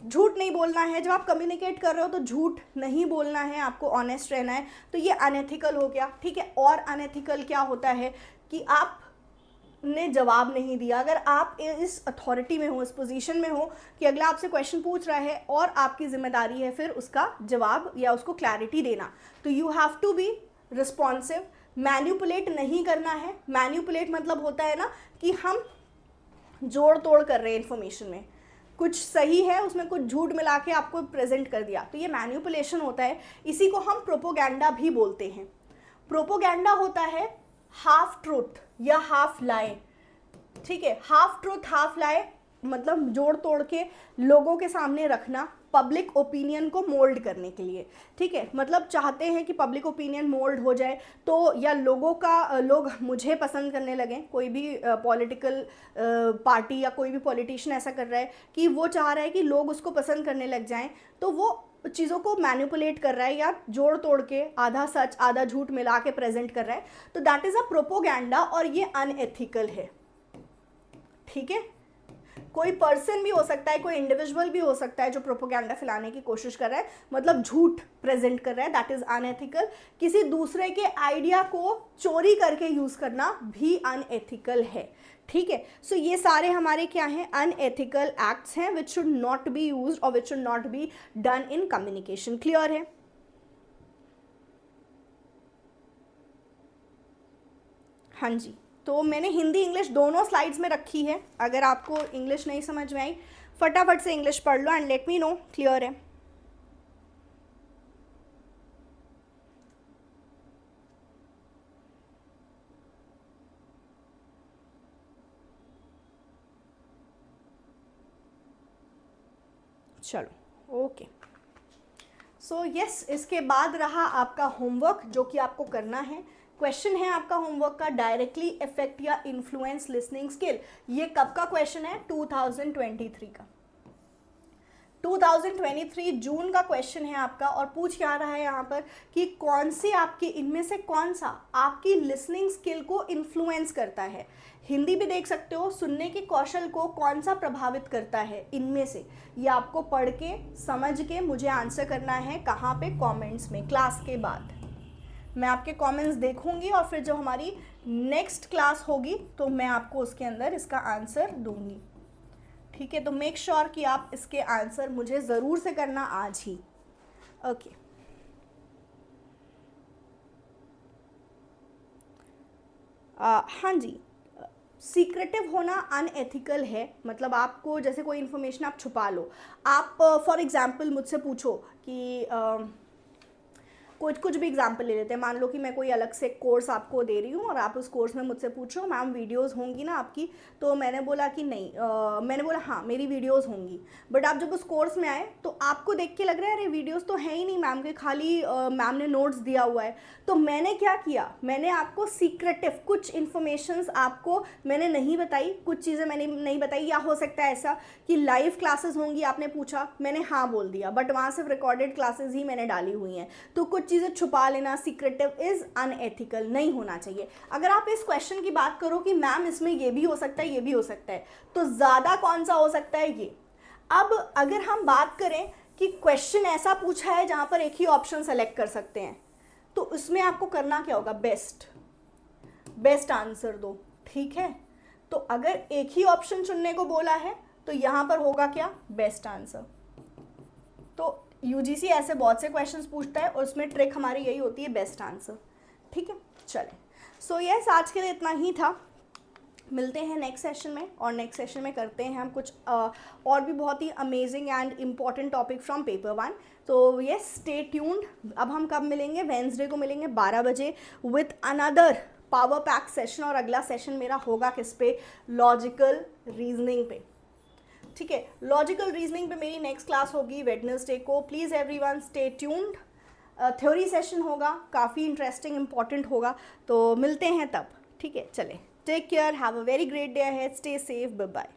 झूठ नहीं बोलना है। जब आप कम्युनिकेट कर रहे हो तो झूठ नहीं बोलना है, आपको ऑनेस्ट रहना है। तो ये अनएथिकल हो गया, ठीक है। और अनएथिकल क्या होता है कि आप ने जवाब नहीं दिया। अगर आप इस अथॉरिटी में हो, इस पोजीशन में हो कि अगला आपसे क्वेश्चन पूछ रहा है और आपकी जिम्मेदारी है फिर उसका जवाब या उसको क्लैरिटी देना, तो you have to be responsive. Manipulate नहीं करना है। मैन्युपुलेट मतलब होता है ना कि हम जोड़ तोड़ कर रहे हैं इन्फॉर्मेशन में, कुछ सही है उसमें कुछ झूठ मिला के आपको प्रेजेंट कर दिया, तो ये मैन्युपुलेशन होता है। इसी को हम प्रोपोगेंडा भी बोलते हैं। प्रोपोगेंडा होता है हाफ ट्रूथ या हाफ लाई, ठीक है। हाफ ट्रूथ हाफ लाई मतलब जोड़ तोड़ के लोगों के सामने रखना, पब्लिक ओपिनियन को मोल्ड करने के लिए, ठीक है। मतलब चाहते हैं कि पब्लिक ओपिनियन मोल्ड हो जाए, तो या लोग मुझे पसंद करने लगें। कोई भी पॉलिटिकल पार्टी या कोई भी पॉलिटिशियन ऐसा कर रहा है कि वो चाह रहा है कि लोग उसको पसंद करने लग जाएं, तो वो चीज़ों को मैनिपुलेट कर रहा है या जोड़ तोड़ के आधा सच आधा झूठ मिला के प्रेजेंट कर रहा है, तो दैट इज़ अ प्रोपोगेंडा और ये अनएथिकल है, ठीक है। कोई पर्सन भी हो सकता है, कोई इंडिविजुअल भी हो सकता है जो प्रोपोगेंडा फैलाने की कोशिश कर रहा है, मतलब झूठ प्रेजेंट कर रहा है, दैट इज अनएथिकल। किसी दूसरे के आइडिया को चोरी करके यूज करना भी अनएथिकल है, ठीक है। सो ये सारे हमारे क्या हैं, अनएथिकल एक्ट्स हैं which should not be used और which should not be done in communication. Clear है। हाँ जी, तो मैंने हिंदी इंग्लिश दोनों स्लाइड्स में रखी है। अगर आपको इंग्लिश नहीं समझ में आई फटाफट से इंग्लिश पढ़ लो and let me know. Clear है। चलो ओके। सो यस, इसके बाद रहा आपका होमवर्क जो कि आपको करना है। क्वेश्चन है आपका होमवर्क का, डायरेक्टली इफेक्ट या इन्फ्लुएंस लिसनिंग स्किल। ये कब का क्वेश्चन है, 2023 का, 2023 जून का क्वेश्चन है आपका। और पूछ क्या रहा है यहाँ पर कि कौन से आपके इनमें से कौन सा आपकी लिसनिंग स्किल को इन्फ्लुएंस करता है। हिंदी भी देख सकते हो, सुनने के कौशल को कौन सा प्रभावित करता है इनमें से, ये आपको पढ़ के समझ के मुझे आंसर करना है। कहाँ पे, कमेंट्स में। क्लास के बाद मैं आपके कमेंट्स देखूंगी और फिर जब हमारी नेक्स्ट क्लास होगी तो मैं आपको उसके अंदर इसका आंसर दूंगी, ठीक है। तो मेक श्योर कि आप इसके आंसर मुझे ज़रूर से करना आज ही। ओके हाँ जी, सीक्रेटिव होना अनएथिकल है, मतलब आपको जैसे कोई इन्फॉर्मेशन आप छुपा लो, आप फॉर एग्जांपल मुझसे पूछो कि कुछ भी एग्जांपल ले लेते हैं, मान लो कि मैं कोई अलग से कोर्स आपको दे रही हूँ और आप उस कोर्स में मुझसे पूछ रहे हो मैम वीडियोस होंगी ना आपकी, तो मैंने बोला कि नहीं, मैंने बोला हाँ मेरी वीडियोस होंगी, बट आप जब उस कोर्स में आए तो आपको देख के लग रहा है अरे वीडियोस तो है ही नहीं मैम के, खाली मैम ने नोट्स दिया हुआ है। तो मैंने क्या किया, मैंने आपको सीक्रेटिव कुछ इन्फॉर्मेशंस आपको मैंने नहीं बताई, कुछ चीज़ें मैंने नहीं बताई, या हो सकता है ऐसा कि लाइव क्लासेस होंगी, आपने पूछा मैंने हाँ बोल दिया, बट वहाँ सिर्फ रिकॉर्डेड क्लासेस ही मैंने डाली हुई हैं। तो कुछ चीज़ें छुपा लेना सीक्रेटिव इज़ अनएथिकल, नहीं होना चाहिए। अगर आप इस क्वेश्चन की बात करो कि मैम इसमें ये भी हो सकता है ये भी हो सकता है, तो ज़्यादा कौन सा हो सकता है ये। अब अगर हम बात करें कि क्वेश्चन ऐसा पूछा है जहाँ पर एक ही ऑप्शन सेलेक्ट कर सकते हैं, तो उसमें आपको करना क्या होगा, बेस्ट आंसर दो, ठीक है। तो अगर एक ही ऑप्शन चुनने को बोला है तो यहाँ पर होगा क्या, बेस्ट आंसर। तो यूजीसी ऐसे बहुत से क्वेश्चंस पूछता है और उसमें ट्रिक हमारी यही होती है बेस्ट आंसर, ठीक है। चलें, सो यस आज के लिए इतना ही था, मिलते हैं नेक्स्ट सेशन में, और नेक्स्ट सेशन में करते हैं हम कुछ और भी बहुत ही amazing and important topic from paper 1। तो यस स्टे ट्यून्ड। अब हम कब मिलेंगे, वेंसडे को मिलेंगे 12 बजे with another power pack session, और अगला सेशन मेरा होगा किस पे, लॉजिकल रीजनिंग पे, ठीक है। लॉजिकल रीजनिंग पे मेरी नेक्स्ट क्लास होगी वेडनेसडे को। Please everyone stay tuned. Theory session होगा, काफ़ी इंटरेस्टिंग इंपॉर्टेंट होगा, तो मिलते हैं तब, ठीक है। चले, take care, have a very great day ahead, stay safe, bye bye.